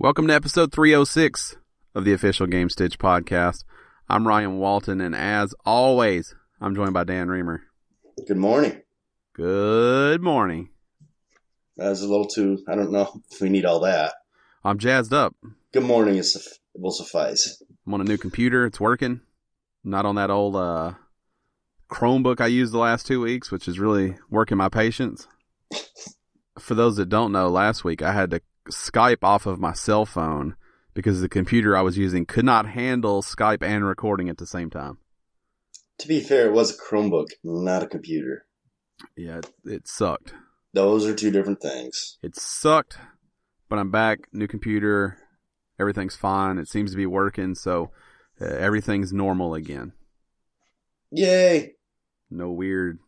Welcome to episode 306 of the official Gamestitch Podcast. I'm Ryan Walton, and as always, I'm joined by Dan Reamer. Good morning. Good morning. That was a little too, I don't know if we need all that. I'm jazzed up. Good morning will suffice. I'm on a new computer. It's working. Not on that old Chromebook I used the last 2 weeks, which is really working my patience. For those that don't know, last week I had to Skype off of my cell phone because the computer I was using could not handle Skype and recording at the same time. To be fair, it was a Chromebook, not a computer. Yeah, it sucked. Those are two different things. It sucked, but I'm back, new computer, everything's fine. It seems to be working, so everything's normal again. Yay! No weird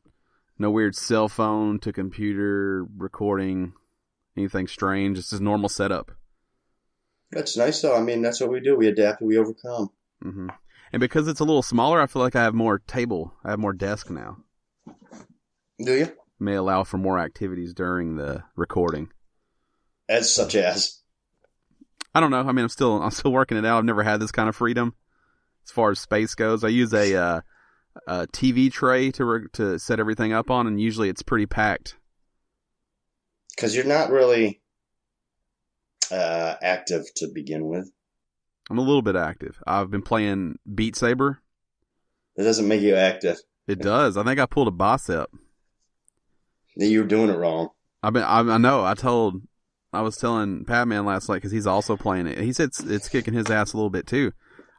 cell phone to computer recording. Anything strange. It's just normal setup. That's nice, though. I mean, that's what we do. We adapt and we overcome. Mm-hmm. And because it's a little smaller, I feel like I have more table. I have more desk now. Do you? May allow for more activities during the recording. As such as? I don't know. I mean, I'm still working it out. I've never had this kind of freedom as far as space goes. I use a TV tray to set everything up on, and usually it's pretty packed. Because you're not really active to begin with. I'm a little bit active. I've been playing Beat Saber. That doesn't make you active. It does. I think I pulled a bicep. You're doing it wrong. I know. I was telling Patman last night because he's also playing it. He said it's kicking his ass a little bit too.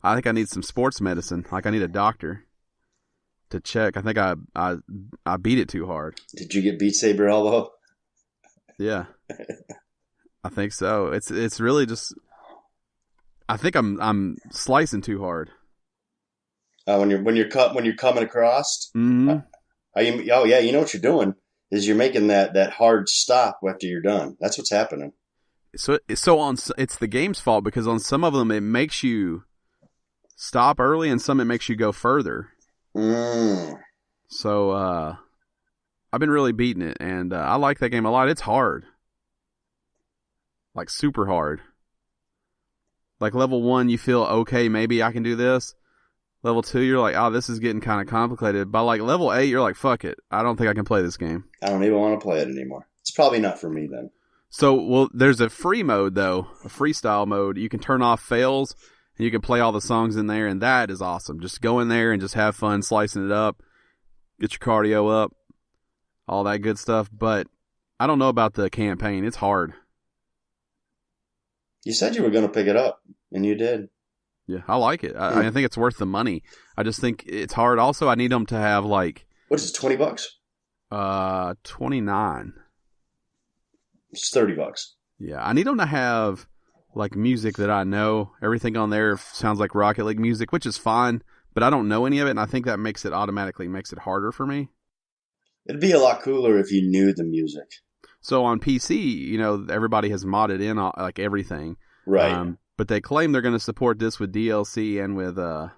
I think I need some sports medicine. Like I need a doctor to check. I think I beat it too hard. Did you get Beat Saber elbow? Yeah, I think so. It's really just. I think I'm slicing too hard. When you're coming across. Mm-hmm. Oh yeah, you know what you're doing is you're making that hard stop after you're done. That's what's happening. It's the game's fault because on some of them it makes you stop early and some it makes you go further. So I've been really beating it, and I like that game a lot. It's hard. Like, super hard. Like, level 1, you feel, okay, maybe I can do this. Level 2, you're like, oh, this is getting kind of complicated. By, like, level 8, you're like, fuck it. I don't think I can play this game. I don't even want to play it anymore. It's probably not for me, then. So, well, there's a free mode, though. A freestyle mode. You can turn off fails, and you can play all the songs in there, and that is awesome. Just go in there and just have fun slicing it up. Get your cardio up. All that good stuff, but I don't know about the campaign. It's hard. You said you were going to pick it up, and you did. Yeah, I like it. I think it's worth the money. I just think it's hard. Also, I need them to have like... What is it, $20? $29. It's $30. Yeah, I need them to have like music that I know. Everything on there sounds like Rocket League music, which is fine, but I don't know any of it, and I think that automatically makes it harder for me. It'd be a lot cooler if you knew the music. So on PC, everybody has modded in like everything. Right. But they claim they're going to support this with DLC and with a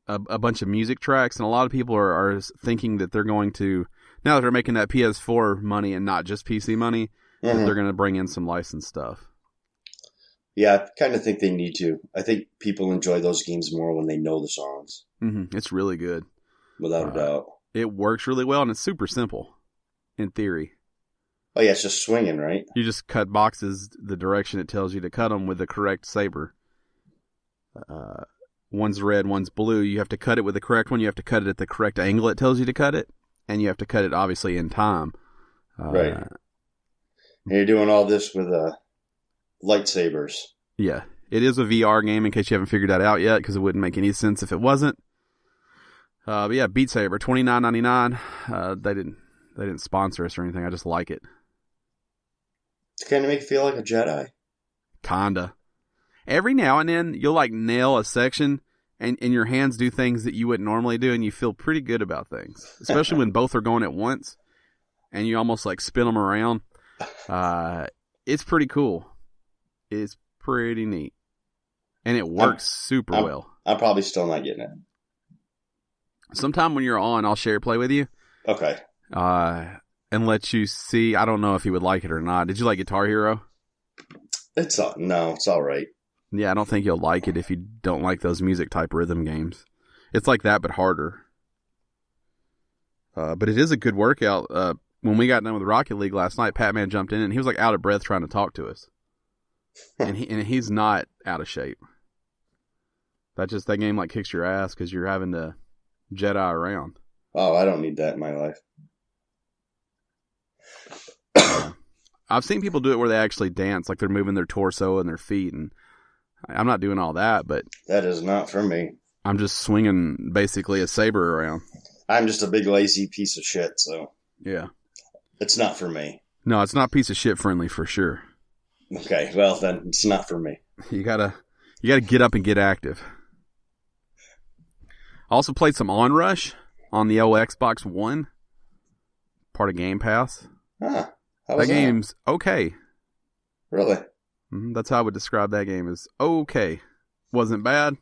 bunch of music tracks. And a lot of people are thinking that they're going to, now that they're making that PS4 money and not just PC money, that they're going to bring in some licensed stuff. Yeah, I kind of think they need to. I think people enjoy those games more when they know the songs. Mm-hmm. It's really good. Without a doubt. It works really well, and it's super simple, in theory. Oh, yeah, it's just swinging, right? You just cut boxes the direction it tells you to cut them with the correct saber. One's red, one's blue. You have to cut it with the correct one. You have to cut it at the correct angle it tells you to cut it. And you have to cut it, obviously, in time. Right. And you're doing all this with lightsabers. Yeah. It is a VR game, in case you haven't figured that out yet, because it wouldn't make any sense if it wasn't. But yeah, Beat Saber, $29.99. They didn't sponsor us or anything. I just like it. It's kind of make you feel like a Jedi. Kinda. Every now and then, you'll like nail a section, and your hands do things that you wouldn't normally do, and you feel pretty good about things. Especially when both are going at once, and you almost like spin them around. It's pretty cool. It's pretty neat. And it works super well. I'm probably still not getting it. Sometime when you're on, I'll share play with you. Okay. And let you see. I don't know if you would like it or not. Did you like Guitar Hero? It's all right. Yeah, I don't think you'll like it if you don't like those music type rhythm games. It's like that, but harder. But it is a good workout. When we got done with Rocket League last night, Pat-Man jumped in and he was like out of breath trying to talk to us. and he's not out of shape. That game like kicks your ass because you're having to Jedi around. Oh, I don't need that in my life. I've seen people do it where they actually dance, like they're moving their torso and their feet, and I'm not doing all that, but that is not for me. I'm just swinging basically a saber around. I'm just a big lazy piece of shit, so yeah, it's not for me. No, it's not piece of shit friendly for sure. Okay, well then it's not for me. You gotta get up and get active. I also played some Onrush on the old Xbox One, part of Game Pass. Huh. That game's okay. Really? Mm-hmm. That's how I would describe that game, is okay. Wasn't bad.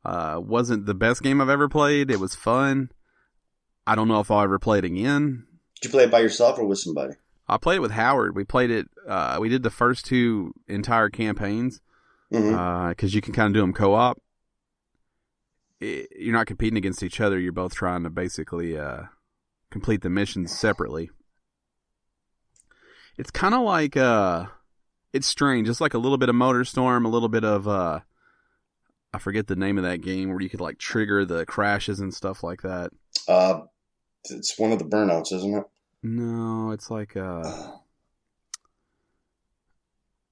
Wasn't the best game I've ever played. It was fun. I don't know if I'll ever play it again. Did you play it by yourself or with somebody? I played it with Howard. We played it. We did the first 2 entire campaigns because you can kind of do them co-op. You're not competing against each other. You're both trying to basically complete the missions separately. It's kind of like it's strange. It's like a little bit of MotorStorm, a little bit of I forget the name of that game where you could like trigger the crashes and stuff like that. It's one of the Burnouts, isn't it? No, it's like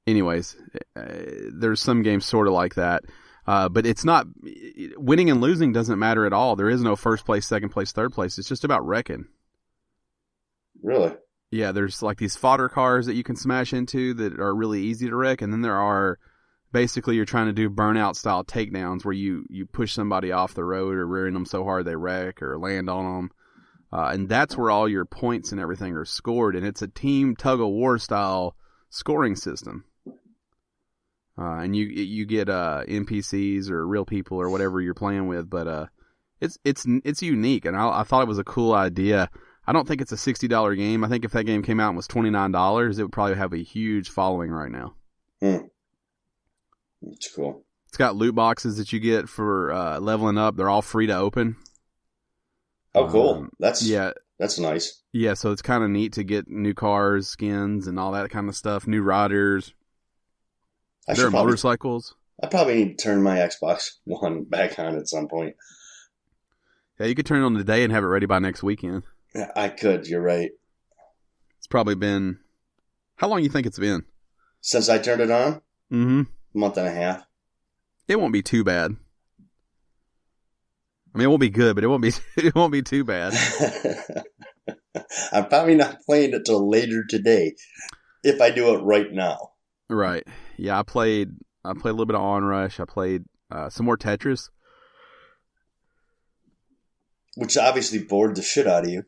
anyways, there's some games sort of like that. But it's not winning and losing doesn't matter at all. There is no first place, second place, third place. It's just about wrecking. Really? Yeah, there's like these fodder cars that you can smash into that are really easy to wreck, and then there are basically you're trying to do burnout style takedowns where you push somebody off the road or rearing them so hard they wreck or land on them. And that's where all your points and everything are scored, and it's a team tug of war style scoring system. And you get NPCs or real people or whatever you're playing with, but it's unique, and I thought it was a cool idea. I don't think it's a $60 game. I think if that game came out and was $29, it would probably have a huge following right now. That's cool. It's got loot boxes that you get for leveling up. They're all free to open. Oh, cool. That's nice. Yeah, so it's kind of neat to get new cars, skins, and all that kind of stuff. New riders. There are motorcycles. I probably need to turn my Xbox One back on at some point. Yeah, you could turn it on today and have it ready by next weekend. Yeah, I could. You're right. It's probably been... How long do you think it's been? Since I turned it on? Mm-hmm. A month and a half. It won't be too bad. I mean, it won't be good, but it won't be too bad. I'm probably not playing it till later today, if I do it right now. Right. Yeah, I played a little bit of Onrush. I played some more Tetris. Which obviously bored the shit out of you.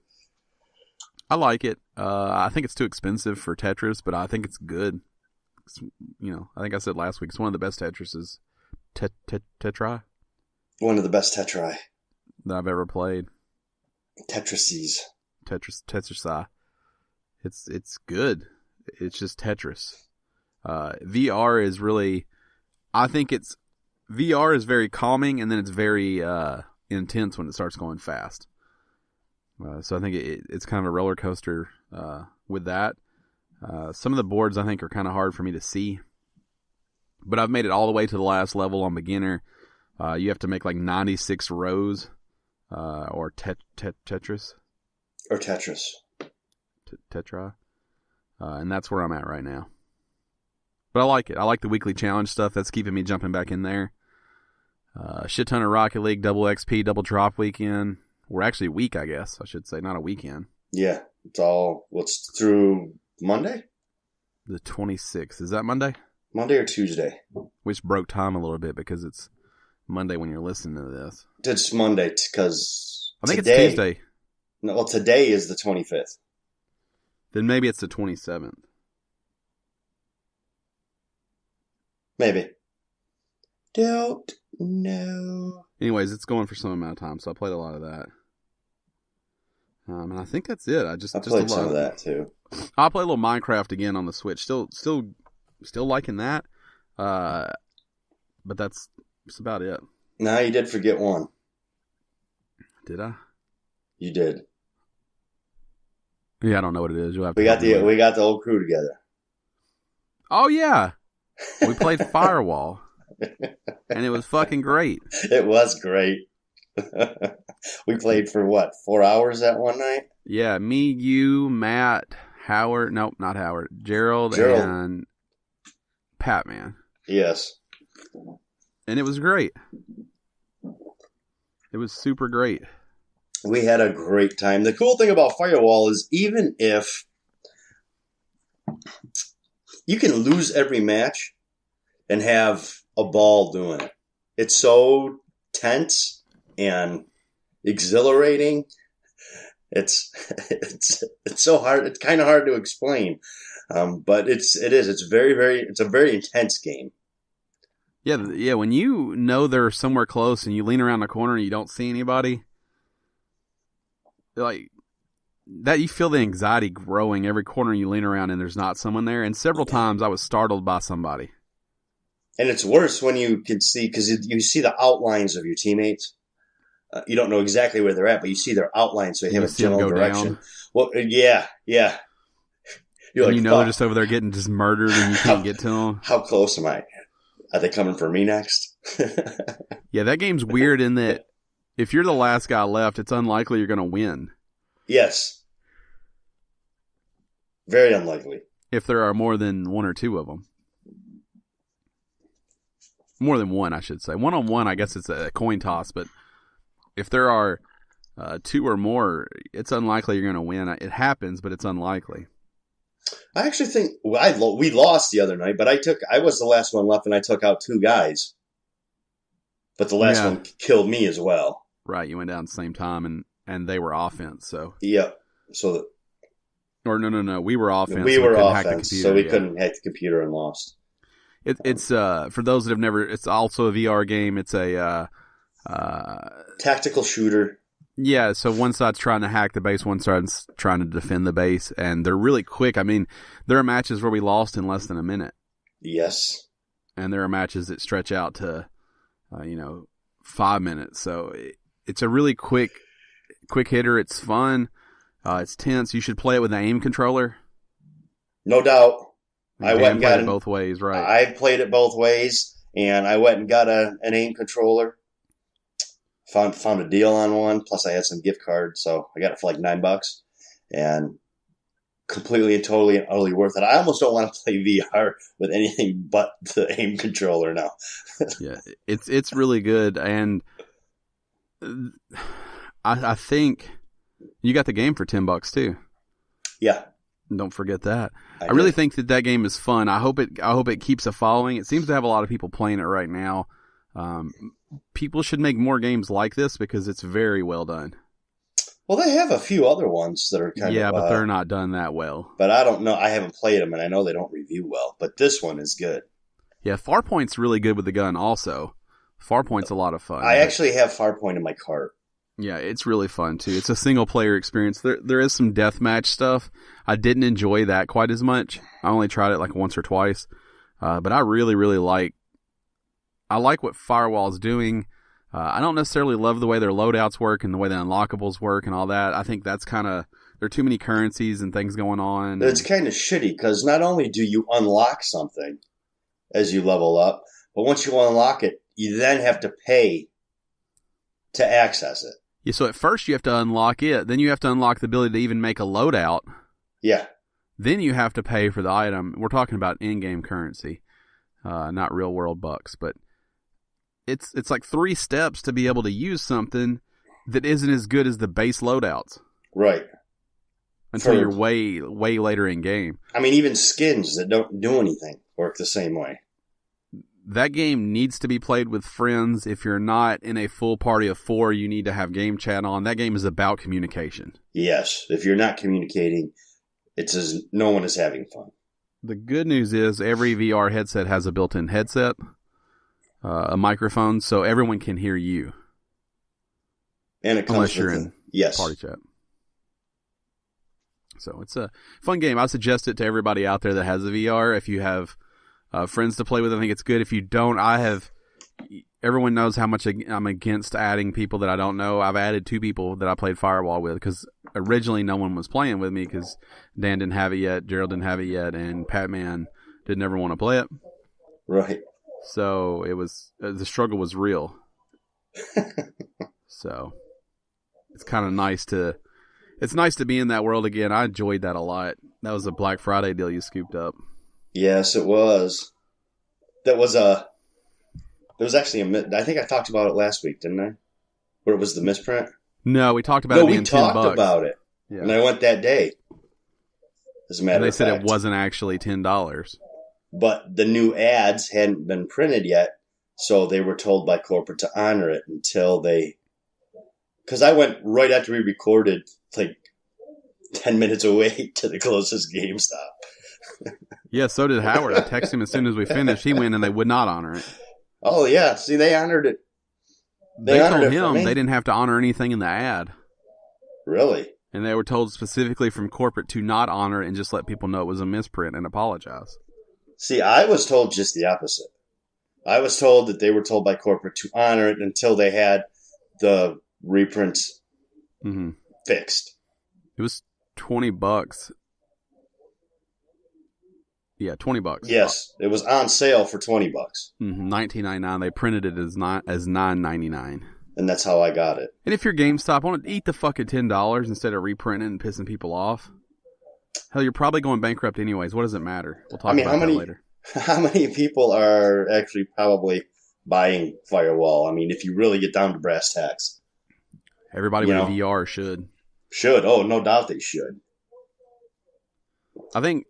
I like it. I think it's too expensive for Tetris, but I think it's good. I think I said last week, it's one of the best Tetrises. Tetris? One of the best Tetris that I've ever played. Tetrises. Tetris. It's good. It's just Tetris. VR is really, I think VR is very calming, and then it's very intense when it starts going fast. So I think it's kind of a roller coaster with that. Some of the boards I think are kind of hard for me to see, but I've made it all the way to the last level on beginner. You have to make like 96 rows, or Tetris. Or Tetris. Tetra. And that's where I'm at right now. But I like it. I like the weekly challenge stuff. That's keeping me jumping back in there. Shit ton of Rocket League, double XP, double drop weekend. We're actually a week, I guess. I should say, not a weekend. Yeah. What's through Monday? The 26th. Is that Monday? Monday or Tuesday. Which broke time a little bit because it's Monday when you're listening to this. It's Monday because I think it's Tuesday. No, well, today is the 25th. Then maybe it's the 27th. Maybe. Don't know. Anyways, it's going for some amount of time, so I played a lot of that. And I think that's it. I played some of that too. I'll play a little Minecraft again on the Switch. Still still liking that. But that's about it. No, you did forget one. Did I? You did. Yeah, I don't know what it is. You'll have to we got the whole crew together. Oh yeah, we played Firewall, and it was fucking great. It was great. We played for what, 4 hours that one night? Yeah, me, you, Matt, Howard. Nope, not Howard. Gerald. And Pat, man. Yes. And it was great. It was super great. We had a great time. The cool thing about Firewall is even if you can lose every match and have a ball doing it, it's so tense and exhilarating. It's so hard. It's kind of hard to explain, but it's a very intense game. Yeah. When you know they're somewhere close and you lean around the corner and you don't see anybody, like that, you feel the anxiety growing every corner you lean around and there's not someone there. And several times I was startled by somebody. And it's worse when you can see, because you see the outlines of your teammates. You don't know exactly where they're at, but you see their outlines, so you have a general direction. Down. Well, yeah. You're and like, they're just over there getting just murdered and you can't get to them. How close am I? Are they coming for me next? Yeah, that game's weird in that if you're the last guy left, it's unlikely you're going to win. Yes. Very unlikely. If there are more than one or two of them. More than one, I should say. One-on-one, I guess it's a coin toss, but if there are two or more, it's unlikely you're going to win. It happens, but it's unlikely. I actually think we lost the other night, but I was the last one left, and I took out 2 guys. But the last one killed me as well. Right, you went down at the same time, and they were offense. So yep. No. We were offense. We were offense, so we couldn't hack the computer and lost. It's for those that have never. It's also a VR game. It's a tactical shooter. Yeah, so one side's trying to hack the base, one side's trying to defend the base, and they're really quick. I mean, there are matches where we lost in less than a minute. Yes. And there are matches that stretch out to, 5 minutes. So it's a really quick hitter. It's fun. It's tense. You should play it with an aim controller. No doubt. I went and got it both ways, right? I played it both ways, and I went and got an aim controller. Found a deal on one. Plus, I had some gift cards, so I got it for like $9, and completely and totally and utterly worth it. I almost don't want to play VR with anything but the aim controller now. Yeah, it's really good, and I think you got the game for $10 too. Yeah. Don't forget that. I really think that game is fun. I hope it keeps a following. It seems to have a lot of people playing it right now. People should make more games like this because it's very well done. Well, they have a few other ones that are kind of... Yeah, but they're not done that well. But I don't know. I haven't played them, and I know they don't review well. But this one is good. Yeah, Farpoint's really good with the gun also. Farpoint's a lot of fun. I actually have Farpoint in my cart. Yeah, it's really fun, too. It's a single-player experience. There is some deathmatch stuff. I didn't enjoy that quite as much. I only tried it like once or twice. But I really, really like what Firewall's doing. I don't necessarily love the way their loadouts work and the way the unlockables work and all that. I think that's kind of... There are too many currencies and things going on. It's kind of shitty because not only do you unlock something as you level up, but once you unlock it, you then have to pay to access it. Yeah, so at first you have to unlock it. Then you have to unlock the ability to even make a loadout. Yeah. Then you have to pay for the item. We're talking about in-game currency, not real-world bucks. But it's like 3 steps to be able to use something that isn't as good as the base loadouts. Right. Until you're way, way later in game. I mean, even skins that don't do anything work the same way. That game needs to be played with friends. If you're not in a full party of 4, you need to have game chat on. That game is about communication. Yes. If you're not communicating, no one is having fun. The good news is every VR headset has a built-in headset, a microphone, so everyone can hear you. And it comes unless you're in party chat. So it's a fun game. I suggest it to everybody out there that has a VR. If you have friends to play with. I think it's good. If you don't, everyone knows how much I'm against adding people that I don't know. I've added 2 people that I played Firewall with because originally no one was playing with me because Dan didn't have it yet, Gerald didn't have it yet, and Pat-Man didn't ever want to play it. Right. So it was the struggle was real. So it's kind of nice to be in that world again. I enjoyed that a lot. That was a Black Friday deal you scooped up. Yes, it was. There was actually I think I talked about it last week, didn't I? Where it was the misprint? No, we talked about it being $10. No, we talked about it. Yeah. And I went that day. As a matter of fact. They said it wasn't actually $10. But the new ads hadn't been printed yet, so they were told by corporate to honor it until they... Because I went right after we recorded, like 10 minutes away to the closest GameStop. Yeah, so did Howard. I texted him as soon as we finished. He went and they would not honor it. Oh, yeah. See, they honored it. They told him they didn't have to honor anything in the ad. Really? And they were told specifically from corporate to not honor it and just let people know it was a misprint and apologize. See, I was told just the opposite. I was told that they were told by corporate to honor it until they had the reprints fixed. It was $20. Yeah, $20. Yes, it was on sale for $20. $19.99. They printed it as $9.99. And that's how I got it. And if you're GameStop, I want to eat the fucking $10 instead of reprinting and pissing people off. Hell, you're probably going bankrupt anyways. What does it matter? We'll talk about that later. How many people are actually probably buying Firewall? I mean, if you really get down to brass tacks. Everybody with VR should. Should. Oh, no doubt they should. I think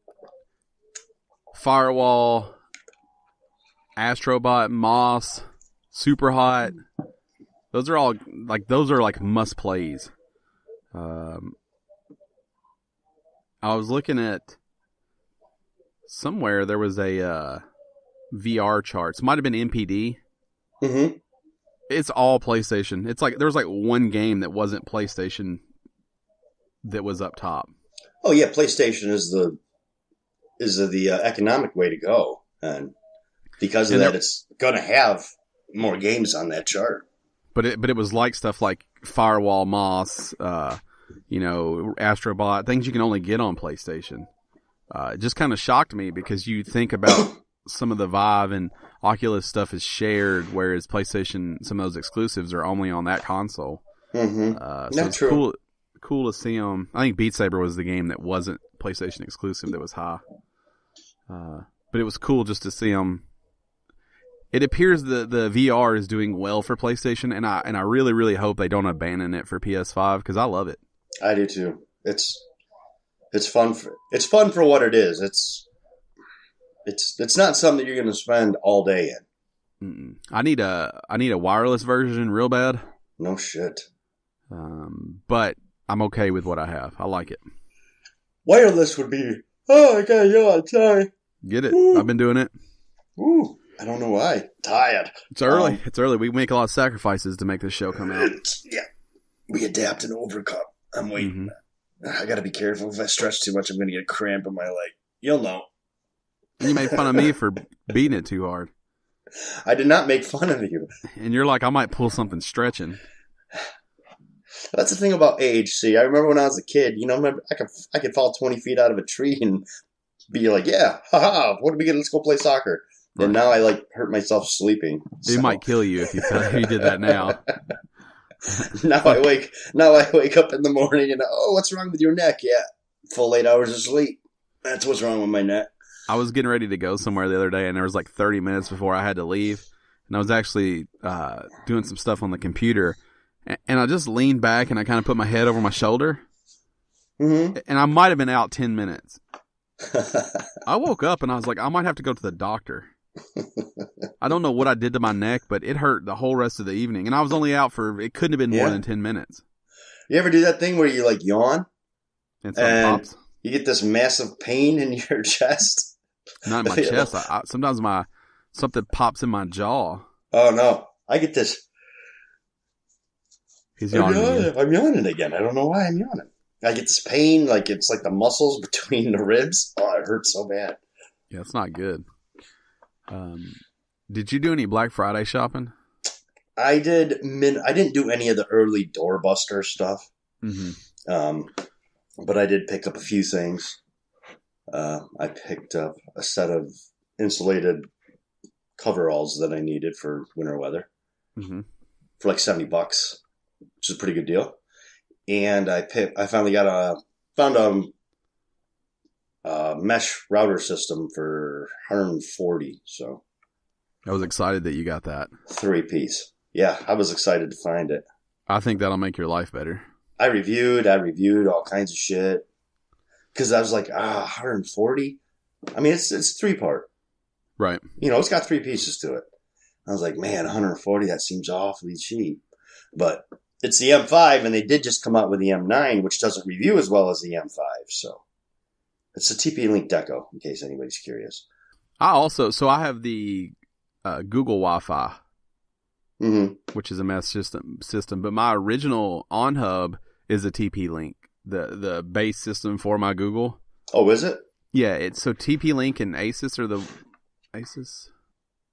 Firewall, Astrobot, Moss, Super Hot. Those are like must plays. I was looking at somewhere there was a VR charts. Might have been MPD. Mm-hmm. It's all PlayStation. It's like there was like one game that wasn't PlayStation that was up top. Oh yeah, PlayStation is the economic way to go, and because of that, it's gonna have more games on that chart. But it was like stuff like Firewall, Moss, Astrobot, things you can only get on PlayStation. It just kind of shocked me because you think about some of the Vive and Oculus stuff is shared, whereas PlayStation, some of those exclusives are only on that console. Mm-hmm. So it's true. Cool to see them. I think Beat Saber was the game that wasn't PlayStation exclusive that was high. But it was cool just to see them. It appears the VR is doing well for PlayStation, and I really, really hope they don't abandon it for PS5 because I love it. I do too. It's fun. It's fun for what it is. It's not something that you're going to spend all day in. I need a wireless version real bad. No shit. But I'm okay with what I have. I like it. Wireless would be. Oh, I gotta yawn. Sorry. Get it? Woo. I've been doing it. Woo. I don't know why. Tired. It's early. It's early. We make a lot of sacrifices to make this show come out. Yeah. We adapt and overcome. I'm waiting. I got to be careful. If I stretch too much, I'm going to get a cramp in my leg. You'll know. You made fun of me for beating it too hard. I did not make fun of you. And you're like, I might pull something stretching. That's the thing about age. See, I remember when I was a kid, I could fall 20 feet out of a tree and be like, yeah, haha, what did we get? Let's go play soccer. Right. And now I hurt myself sleeping. It might kill you if you did that now. Now I wake up in the morning and what's wrong with your neck? Yeah, full 8 hours of sleep. That's what's wrong with my neck. I was getting ready to go somewhere the other day, and there was like 30 minutes before I had to leave, and I was actually doing some stuff on the computer, and I just leaned back and I kind of put my head over my shoulder, and I might have been out 10 minutes. I woke up and I was like, I might have to go to the doctor. I don't know what I did to my neck, but it hurt the whole rest of the evening. And I was only out it couldn't have been more than 10 minutes. You ever do that thing where you yawn? And pops? You get this massive pain in your chest? Not in my chest. Sometimes something pops in my jaw. Oh, no. I get this. He's yawning. I'm yawning again. I don't know why I'm yawning. I get this pain, it's like the muscles between the ribs. Oh, it hurts so bad. Yeah, it's not good. Did you do any Black Friday shopping? I did. I didn't do any of the early doorbuster stuff. Mm-hmm. But I did pick up a few things. I picked up a set of insulated coveralls that I needed for winter weather for like $70, which is a pretty good deal. And I finally found a mesh router system for $140. So I was excited that you got that 3-piece. Yeah, I was excited to find it. I think that'll make your life better. I reviewed all kinds of shit because I was like, 140. I mean, it's 3-part, right? It's got 3 pieces to it. I was like, man, 140. That seems awfully cheap, but it's the M5, and they did just come out with the M9, which doesn't review as well as the M5. So it's a TP-Link Deco, in case anybody's curious. I have the Google Wi-Fi, which is a mesh system, but my original on-hub is a TP-Link, the base system for my Google. Oh, is it? Yeah, it's so TP-Link and Asus are the Asus.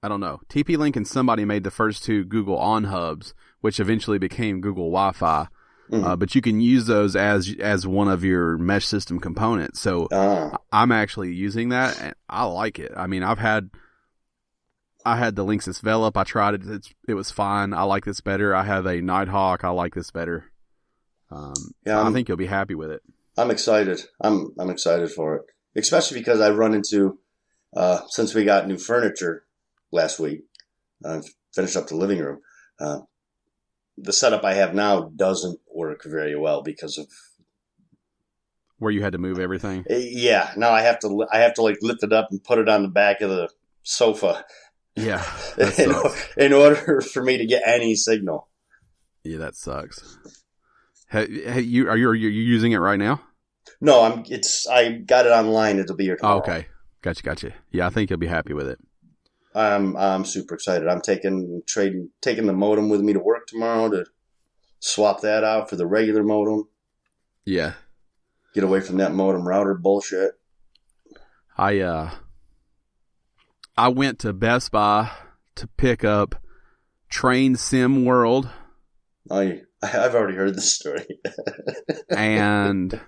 I don't know. TP-Link and somebody made the first 2 Google on-hubs, which eventually became Google Wi-Fi. But you can use those as one of your mesh system components. So I'm actually using that, and I like it. I mean, I had the Linksys Velop. I tried it. It was fine. I like this better. I have a Nighthawk. I like this better. I think you'll be happy with it. I'm excited. I'm excited for it, especially because I run into since we got new furniture last week. Finished up the living room. The setup I have now doesn't work very well because of where you had to move everything. Yeah, now I have to like lift it up and put it on the back of the sofa. Yeah, in order for me to get any signal. Yeah, that sucks. Are you using it right now? No, I got it online. It'll be here tomorrow. Oh, okay, gotcha. Yeah, I think you'll be happy with it. I'm super excited. I'm taking the modem with me to work tomorrow to swap that out for the regular modem. Yeah, get away from that modem router bullshit. I went to Best Buy to pick up Train Sim World. I've already heard this story. And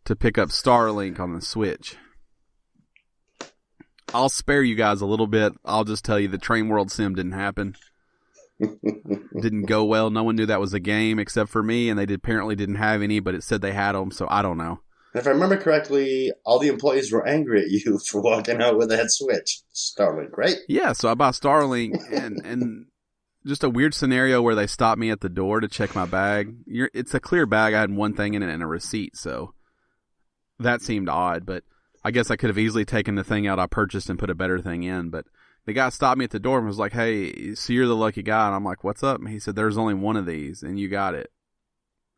to pick up Starlink on the Switch. I'll spare you guys a little bit. I'll just tell you the Train World Sim didn't happen. Didn't go well. No one knew that was a game except for me, and they apparently didn't have any, but it said they had them, so I don't know. If I remember correctly, all the employees were angry at you for walking out with that Switch. Starlink, right? Yeah, so I bought Starlink, and just a weird scenario where they stopped me at the door to check my bag. It's a clear bag. I had one thing in it and a receipt, so that seemed odd, but I guess I could have easily taken the thing out I purchased and put a better thing in, but the guy stopped me at the door and was like, "Hey, so you're the lucky guy." And I'm like, "What's up?" And he said, "There's only one of these, and you got it.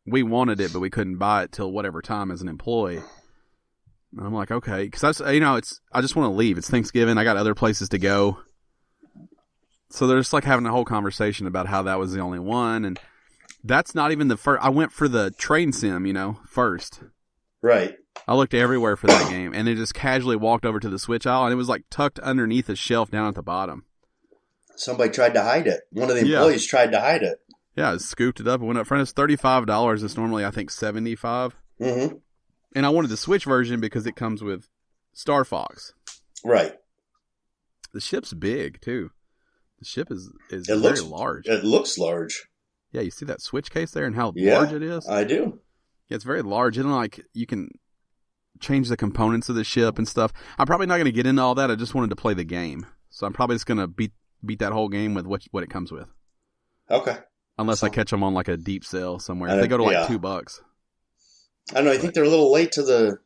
We wanted it, but we couldn't buy it till whatever time as an employee." And I'm like, "Okay," because I just want to leave. It's Thanksgiving. I got other places to go. So they're just like having a whole conversation about how that was the only one, and that's not even the first. I went for the train sim, first. Right. I looked everywhere for that game, and it just casually walked over to the Switch aisle, and it was like tucked underneath a shelf down at the bottom. Somebody tried to hide it. One of the employees tried to hide it. Yeah, I scooped it up and went up front. It's $35. It's normally, I think, $75. Mm-hmm. And I wanted the Switch version because it comes with Star Fox. Right. The ship's big, too. The ship is very large. It looks large. Yeah, you see that Switch case there and how large it is? I do. Yeah, it's very large. And you can change the components of the ship and stuff. I'm probably not going to get into all that. I just wanted to play the game. So I'm probably just going to beat that whole game with what it comes with. Okay. Unless I catch them on like a deep sale somewhere. If they go to like $2. I don't know. I think they're a little late to the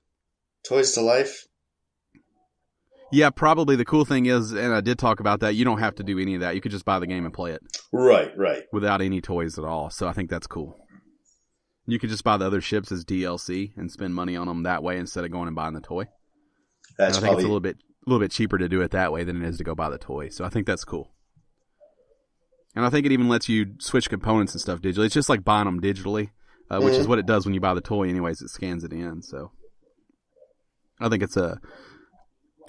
Toys to Life. Yeah, probably. The cool thing is, and I did talk about that, you don't have to do any of that. You could just buy the game and play it. Right. Without any toys at all. So I think that's cool. You could just buy the other ships as DLC and spend money on them that way instead of going and buying the toy. I think it's a little bit cheaper to do it that way than it is to go buy the toy. So I think that's cool. And I think it even lets you switch components and stuff digitally. It's just like buying them digitally, which is what it does when you buy the toy anyways. It scans it in. So I think it's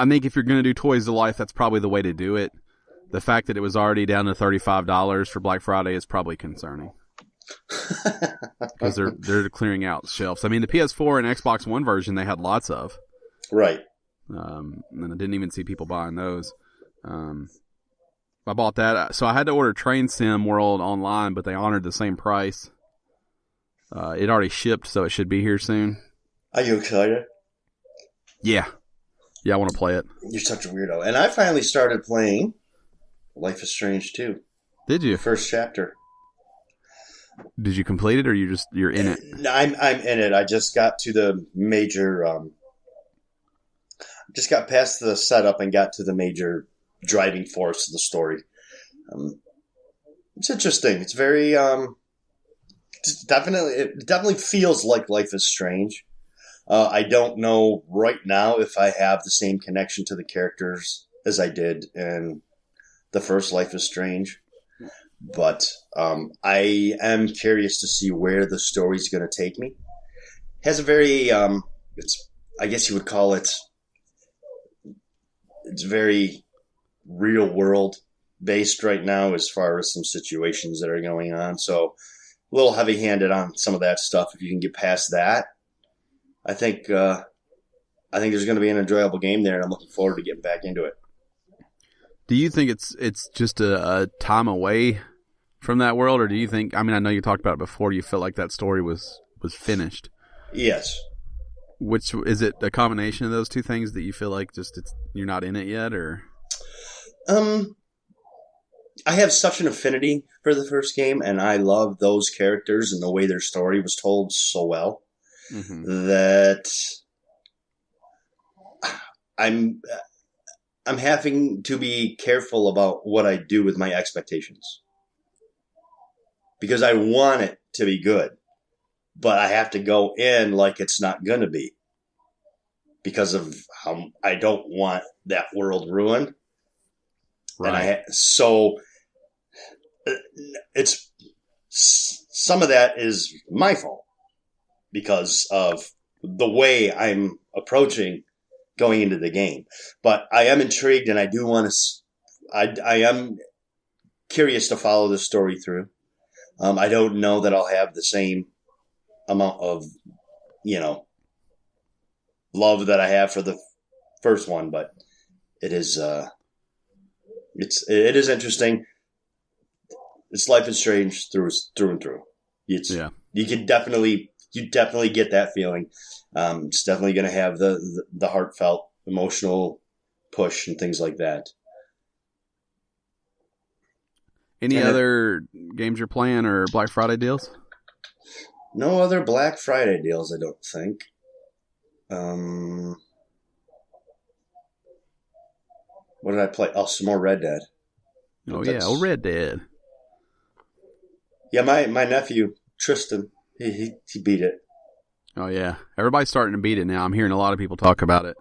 I think if you're going to do Toys to Life, that's probably the way to do it. The fact that it was already down to $35 for Black Friday is probably concerning. Because they're clearing out shelves. I mean, the PS4 and Xbox One version they had lots of. Right. And I didn't even see people buying those. I bought that. So I had to order Train Sim World online, but they honored the same price. It already shipped, so it should be here soon. Are you excited? Yeah. Yeah, I want to play it. You're such a weirdo. And I finally started playing Life is Strange 2. Did you? The first chapter. Did you complete it, or you're in it? I'm in it. I just got to the major. Just got past the setup and got to the major driving force of the story. It's interesting. It's very. It definitely feels like Life is Strange. I don't know right now if I have the same connection to the characters as I did in the first Life is Strange. But I am curious to see where the story's going to take me. It has a very, I guess you would call it, it's very real world based right now as far as some situations that are going on. So a little heavy handed on some of that stuff. If you can get past that, I think there's going to be an enjoyable game there, and I'm looking forward to getting back into it. Do you think it's just a time away from that world, or do you think? I mean, I know you talked about it before. You felt like that story was finished. Yes. Which is it? A combination of those two things that you feel like you're not in it yet, or? I have such an affinity for the first game, and I love those characters and the way their story was told so well that I'm having to be careful about what I do with my expectations. Because I want it to be good. But I have to go in like it's not going to be. Because of how I don't want that world ruined. Right. So it's some of that is my fault. Because of the way I'm approaching going into the game. But I am intrigued, and I do want to. I am curious to follow the story through. I don't know that I'll have the same amount of, love that I have for the first one, but it is. It is interesting. It's Life is Strange through and through. You definitely get that feeling. It's definitely going to have the heartfelt, emotional push and things like that. Any other games you're playing or Black Friday deals? No other Black Friday deals, I don't think. What did I play? Oh, some more Red Dead. Red Dead. Yeah, my nephew, Tristan, he beat it. Oh, yeah. Everybody's starting to beat it now. I'm hearing a lot of people talk about it.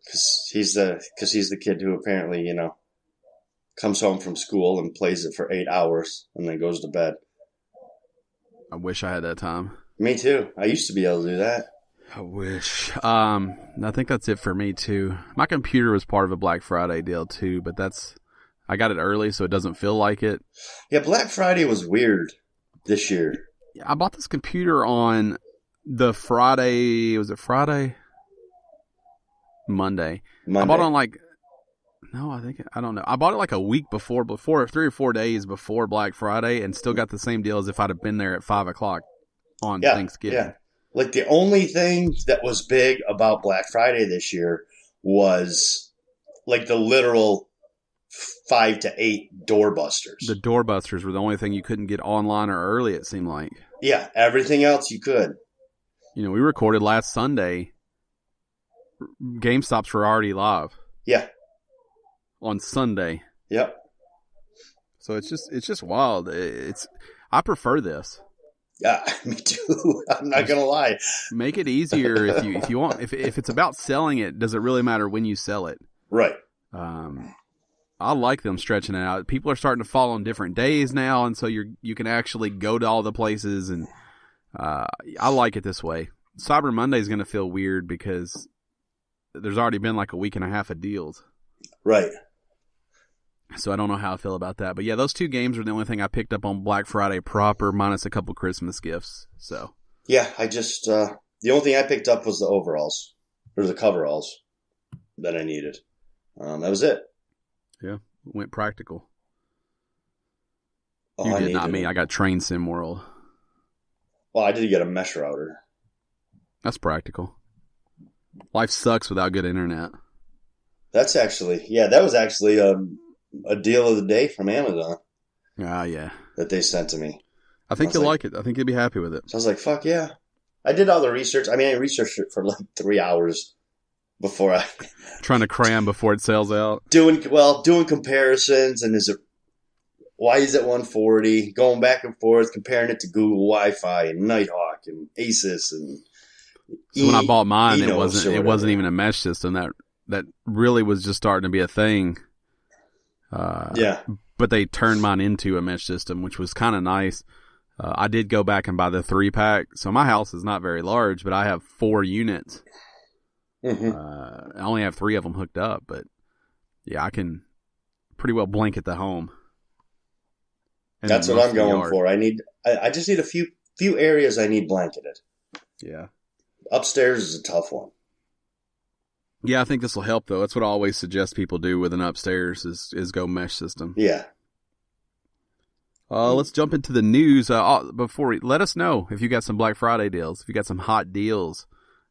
Because he's the kid who apparently, comes home from school and plays it for 8 hours and then goes to bed. I wish I had that time. Me too. I used to be able to do that. I wish. I think that's it for me too. My computer was part of a Black Friday deal too, but I got it early, so it doesn't feel like it. Yeah, Black Friday was weird this year. I bought this computer on the Friday. Was it Friday? Monday. I bought it on I don't know. I bought it like a week before 3 or 4 days before Black Friday, and still got the same deal as if I'd have been there at 5:00 on Thanksgiving. Yeah. Like the only thing that was big about Black Friday this year was like the literal 5 to 8 doorbusters. The doorbusters were the only thing you couldn't get online or early, it seemed like. Yeah, everything else you could. We recorded last Sunday. GameStops were already live. Yeah. On Sunday. Yep. So it's just wild. I prefer this. Yeah, me too. I'm not gonna lie. Make it easier if you want. If it's about selling it, does it really matter when you sell it? Right. I like them stretching it out. People are starting to fall on different days now, and so you can actually go to all the places, and I like it this way. Cyber Monday is going to feel weird because there's already been like a week and a half of deals. Right. So I don't know how I feel about that. But yeah, those two games were the only thing I picked up on Black Friday proper, minus a couple Christmas gifts. So yeah, I just the only thing I picked up was the overalls or the coveralls that I needed. That was it. Yeah, went practical. Oh, You did, not me. I got Train Sim World. Well, I did get a mesh router. That's practical. Life sucks without good internet. That's actually, that was actually a deal of the day from Amazon. Yeah. That they sent to me. I think you'll like it. I think you'll be happy with it. So I was like, fuck yeah. I did all the research. I mean, I researched it for like 3 hours before I... Trying to cram before it sells out. Doing comparisons, and why is it 140? Going back and forth, comparing it to Google Wi-Fi and Nighthawk and Asus and... So when I bought mine, it Enos wasn't even a mesh system. That really was just starting to be a thing. Yeah. But they turned mine into a mesh system, which was kind of nice. I did go back and buy the 3-pack. So my house is not very large, but I have 4 units. I only have 3 of them hooked up, but yeah, I can pretty well blanket the home. And that's what I'm going for. I just need a few areas I need blanketed. Yeah. Upstairs is a tough one. Yeah, I think this will help, though. That's what I always suggest people do with an upstairs is go mesh system. Yeah. Let's jump into the news. Let us know if you got some Black Friday deals, if you got some hot deals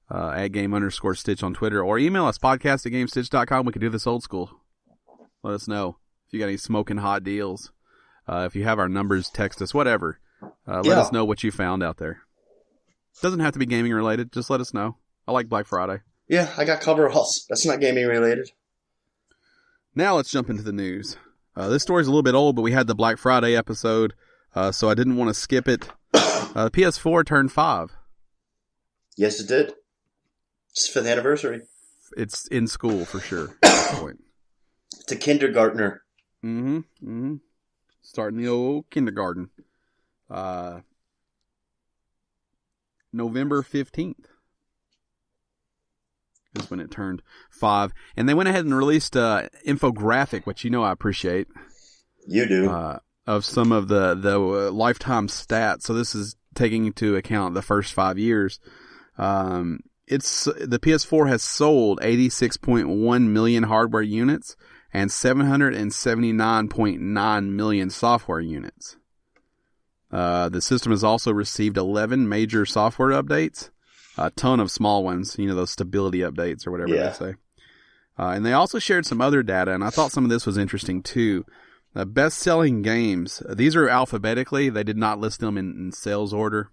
at @game_stitch on Twitter, or email us podcast@gamestitch.com. We can do this old school. Let us know if you got any smoking hot deals. If you have our numbers, text us, whatever. Let us know what you found out there. Doesn't have to be gaming related. Just let us know. I like Black Friday. Yeah, I got coveralls. That's not gaming related. Now let's jump into the news. This story's a little bit old, but we had the Black Friday episode, so I didn't want to skip it. The PS4 turned 5. Yes, it did. It's 5th anniversary. It's in school for sure at this point. It's a kindergartner. Starting the old kindergarten. November 15th is when it turned 5. And they went ahead and released an infographic, which I appreciate. You do. Of some of the lifetime stats. So this is taking into account the first 5 years. The PS4 has sold 86.1 million hardware units and 779.9 million software units. The system has also received 11 major software updates, a ton of small ones, those stability updates or whatever they say. And they also shared some other data, and I thought some of this was interesting too. Best-selling games, these are alphabetically. They did not list them in sales order.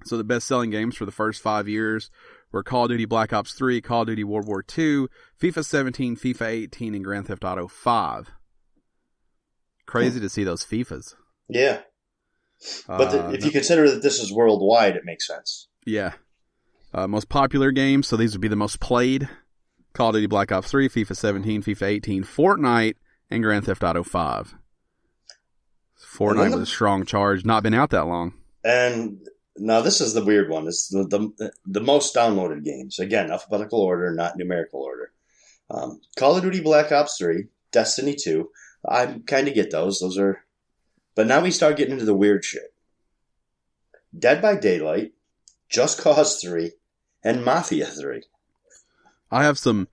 So the best-selling games for the first 5 years were Call of Duty Black Ops 3, Call of Duty World War II, FIFA 17, FIFA 18, and Grand Theft Auto 5. Crazy to see those FIFAs. Yeah. But if you consider that this is worldwide, it makes sense. Yeah. Most popular games, so these would be the most played. Call of Duty Black Ops 3, FIFA 17, FIFA 18, Fortnite, and Grand Theft Auto 5. Fortnite with a strong charge, not been out that long. And now this is the weird one. It's the most downloaded games. Again, alphabetical order, not numerical order. Call of Duty Black Ops 3, Destiny 2. I kind of get those. Those are... But now we start getting into the weird shit. Dead by Daylight, Just Cause 3, and Mafia 3. I have some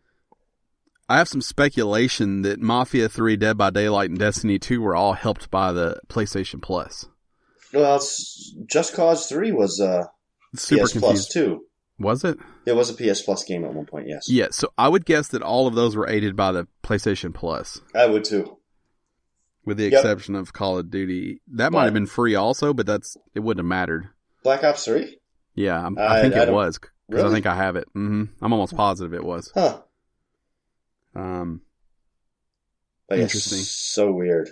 speculation that Mafia 3, Dead by Daylight, and Destiny 2 were all helped by the PlayStation Plus. Well, Just Cause 3 was Super PS confused. Plus 2. Was it? It was a PS Plus game at one point, yes. Yeah, so I would guess that all of those were aided by the PlayStation Plus. I would too. With the exception of Call of Duty. That might have been free also, but it wouldn't have mattered. Black Ops 3? Yeah, I think it was. Really? I think I have it. I'm almost positive it was. Huh. Interesting. So weird.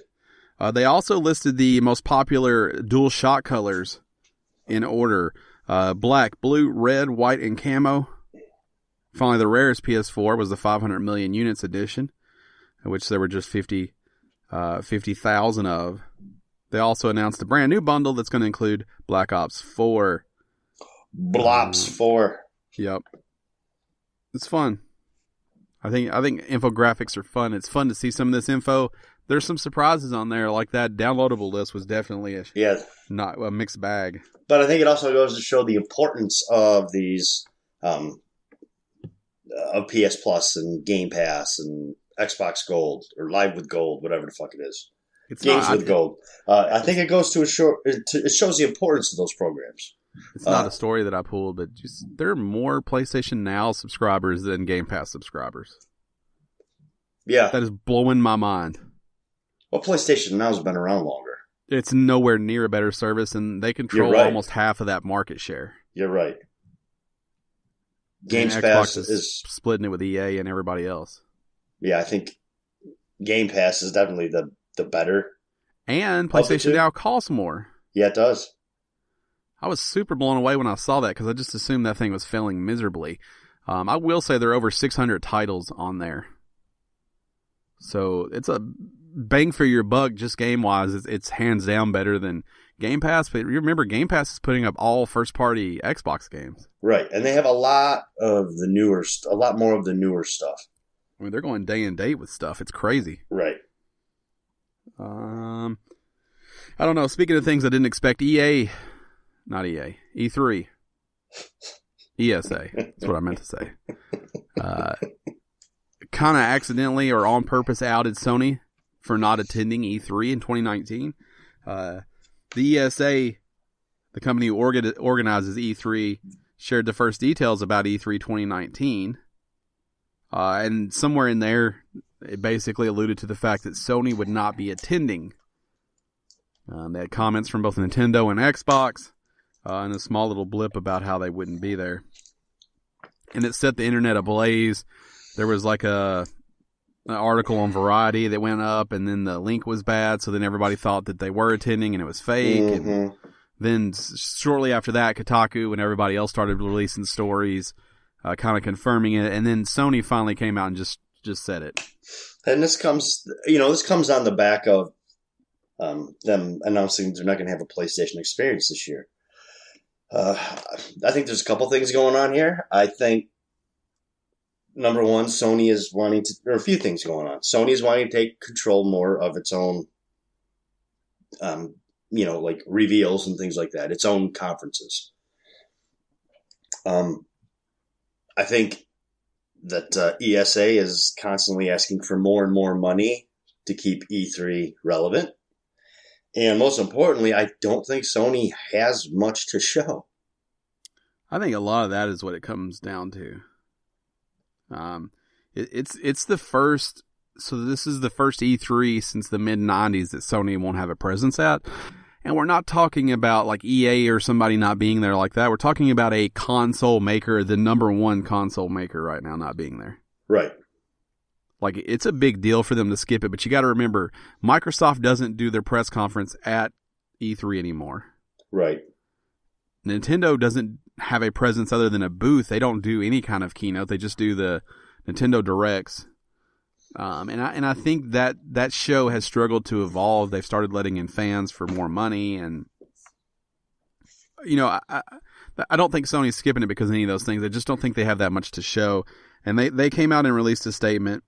They also listed the most popular dual shot colors in order. Black, blue, red, white, and camo. Finally, the rarest PS4 was the 500 million units edition, which there were just 50,000 of. They also announced a brand new bundle that's going to include Black Ops 4. Blops 4. Yep. It's fun. I think infographics are fun. It's fun to see some of this info. There's some surprises on there, like that downloadable list was definitely not a mixed bag. But I think it also goes to show the importance of these of PS Plus and Game Pass and Xbox Gold or Live with Gold, whatever the fuck it is. It's Games with Gold. I think it goes to it shows the importance of those programs. It's not a story that I pulled, but just there are more PlayStation Now subscribers than Game Pass subscribers. Yeah. That is blowing my mind. Well, PlayStation Now's been around longer. It's nowhere near a better service, and they control almost half of that market share. You're right. Game Pass is splitting it with EA and everybody else. Yeah, I think Game Pass is definitely the better. And PlayStation Now costs more. Yeah, it does. I was super blown away when I saw that because I just assumed that thing was failing miserably. I will say there are over 600 titles on there. So it's a bang for your buck just game-wise. It's hands down better than Game Pass. But remember, Game Pass is putting up all first-party Xbox games. Right, and they have a lot more of the newer stuff. I mean, they're going day and date with stuff. It's crazy. Right. I don't know. Speaking of things I didn't expect, E3. ESA. That's what I meant to say. Kind of accidentally or on purpose outed Sony for not attending E3 in 2019. The ESA, the company who organizes E3, shared the first details about E3 2019. And somewhere in there, it basically alluded to the fact that Sony would not be attending. They had comments from both Nintendo and Xbox, and a small little blip about how they wouldn't be there. And it set the internet ablaze. There was like an article on Variety that went up, and then the link was bad, so then everybody thought that they were attending and it was fake. Mm-hmm. And then shortly after that, Kotaku and everybody else started releasing stories, kind of confirming it, and then Sony finally came out and just said it. And this comes on the back of them announcing they're not going to have a PlayStation experience this year. I think there's a couple things going on here. I think, number one, Sony is wanting to, or a few things going on. Sony is wanting to take control more of its own, like reveals and things like that, its own conferences. I think that ESA is constantly asking for more and more money to keep E3 relevant. And most importantly, I don't think Sony has much to show. I think a lot of that is what it comes down to. It's the first. So this is the first E3 since the mid-90s that Sony won't have a presence at. And we're not talking about like EA or somebody not being there like that. We're talking about a console maker, the number one console maker right now, not being there. Right. Like, it's a big deal for them to skip it, but you got to remember, Microsoft doesn't do their press conference at E3 anymore. Right. Nintendo doesn't have a presence other than a booth. They don't do any kind of keynote. They just do the Nintendo Directs. And I think that show has struggled to evolve. They've started letting in fans for more money, and I don't think Sony's skipping it because of any of those things. I just don't think they have that much to show. And they came out and released a statement.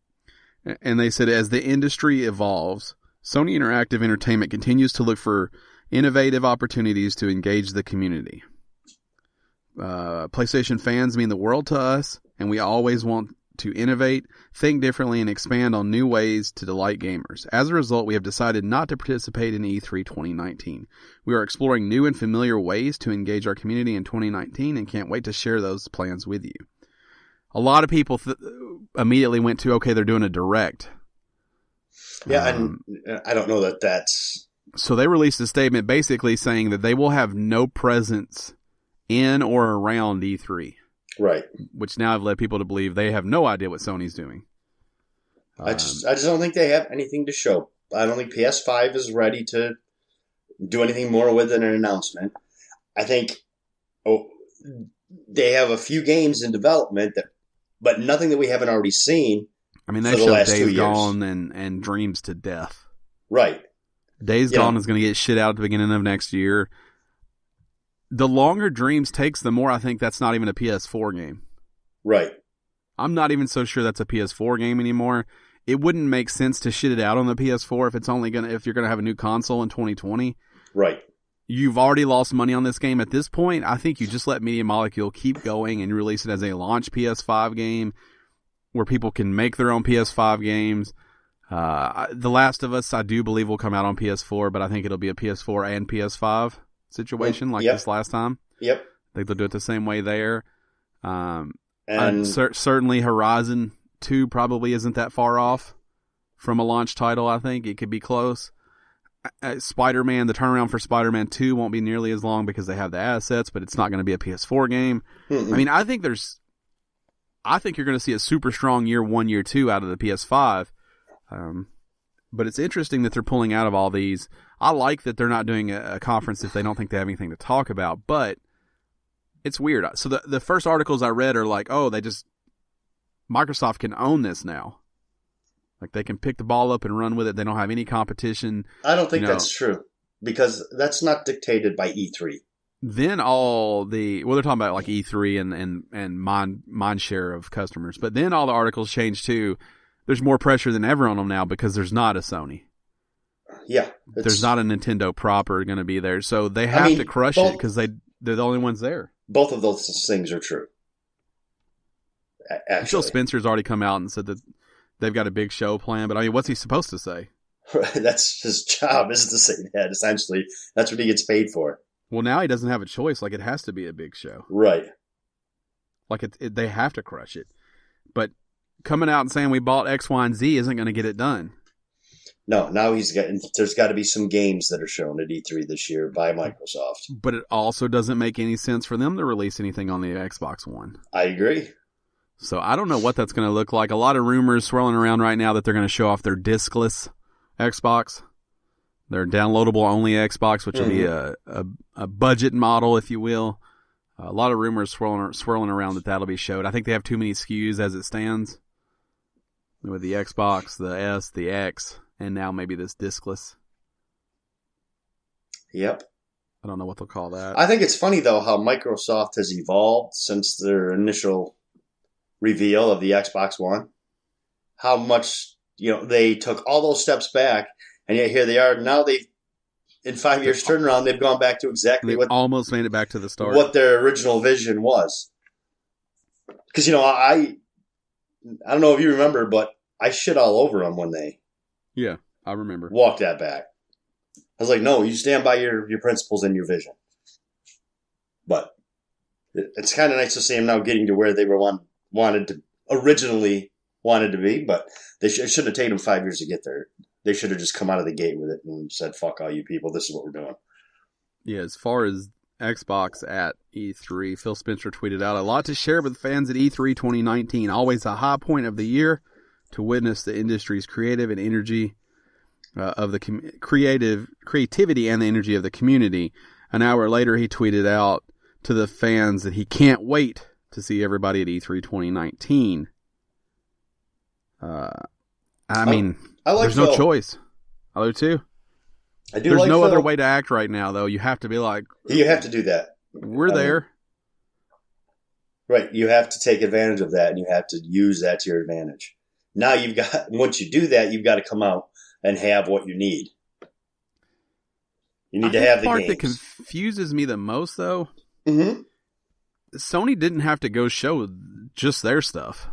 And they said, as the industry evolves, Sony Interactive Entertainment continues to look for innovative opportunities to engage the community. PlayStation fans mean the world to us, and we always want to innovate, think differently, and expand on new ways to delight gamers. As a result, we have decided not to participate in E3 2019. We are exploring new and familiar ways to engage our community in 2019 and can't wait to share those plans with you. A lot of people immediately went to, okay, they're doing a direct. Yeah, and I don't know that that's... So they released a statement basically saying that they will have no presence in or around E3. Right. Which now have led people to believe they have no idea what Sony's doing. I just don't think they have anything to show. I don't think PS5 is ready to do anything more with an announcement. I think they have a few games in development but nothing that we haven't already seen. I mean, they showed Days Gone and Dreams to death. Right. Days Gone is going to get shit out at the beginning of next year. The longer Dreams takes, the more I think that's not even a PS4 game. Right. I'm not even so sure that's a PS4 game anymore. It wouldn't make sense to shit it out on the PS4 if you're gonna have a new console in 2020. Right. You've already lost money on this game at this point. I think you just let Media Molecule keep going and release it as a launch PS5 game where people can make their own PS5 games. The Last of Us, I do believe, will come out on PS4, but I think it'll be a PS4 and PS5 situation like this last time. Yep. I think they'll do it the same way there. And certainly Horizon 2 probably isn't that far off from a launch title, I think. It could be close. Spider-Man, the turnaround for Spider-Man 2 won't be nearly as long because they have the assets, but it's not going to be a PS4 game. I mean, I think you're going to see a super strong year 1, year 2 out of the PS5. But it's interesting that they're pulling out of all these. I like that they're not doing a conference if they don't think they have anything to talk about, but it's weird. So the first articles I read are like, oh, Microsoft can own this now. Like, they can pick the ball up and run with it. They don't have any competition. I don't think that's true, because that's not dictated by E3. Then they're talking about like E3 and mind share of customers. But then all the articles change too. There's more pressure than ever on them now because there's not a Sony. Yeah. There's not a Nintendo proper going to be there. So they have to crush it because they're the only ones there. Both of those things are true. Actually. Phil Spencer's already come out and said that they've got a big show planned, but I mean, what's he supposed to say? That's his job, is to say that, essentially. That's what he gets paid for. Well, now he doesn't have a choice. Like, it has to be a big show. Right. Like, they have to crush it. But coming out and saying we bought X, Y, and Z isn't going to get it done. No, now there's got to be some games that are shown at E3 this year by Microsoft. But it also doesn't make any sense for them to release anything on the Xbox One. I agree. So I don't know what that's going to look like. A lot of rumors swirling around right now that they're going to show off their discless Xbox, their downloadable only Xbox, which will be a budget model, if you will. A lot of rumors swirling around that that'll be showed. I think they have too many SKUs as it stands with the Xbox, the S, the X, and now maybe this discless. Yep. I don't know what they'll call that. I think it's funny, though, how Microsoft has evolved since their initial reveal of the Xbox One. How much, they took all those steps back, and yet here they are. Now in 5 years turnaround, they've gone back to exactly what almost made it back to the start. What their original vision was. Because, I don't know if you remember, but I shit all over them when they I remember. Walked that back. I was like, no, you stand by your principles and your vision. But it's kind of nice to see them now getting to where they were originally wanted to be, but it shouldn't have taken them 5 years to get there. They should have just come out of the gate with it and said, fuck all you people, this is what we're doing. Yeah, as far as Xbox at E3, Phil Spencer tweeted out, a lot to share with fans at E3 2019. Always a high point of the year to witness the industry's creative and energy of the creativity and the energy of the community. An hour later, he tweeted out to the fans that he can't wait to see everybody at E3 2019. There's no choice. I do too. There's no other way to act right now, though. You have to be like... You have to do that. We're there. Right. You have to take advantage of that, and you have to use that to your advantage. Now once you do that, you've got to come out and have what you need. You need to have the games. The part that confuses me the most, though, Sony didn't have to go show just their stuff.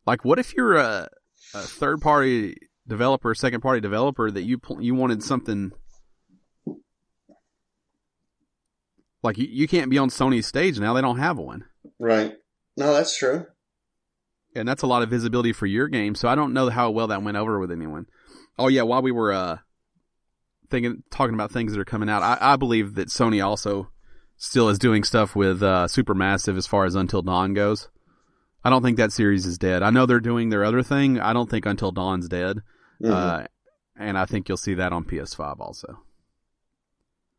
Like, what if you're a third-party developer, second-party developer, that you wanted something... Like, you can't be on Sony's stage now. They don't have one. Right. No, that's true. And that's a lot of visibility for your game, so I don't know how well that went over with anyone. Oh, yeah, while we were talking about things that are coming out, I believe that Sony also still is doing stuff with Supermassive as far as Until Dawn goes. I don't think that series is dead. I know they're doing their other thing. I don't think Until Dawn's dead. And I think you'll see that on PS5 also.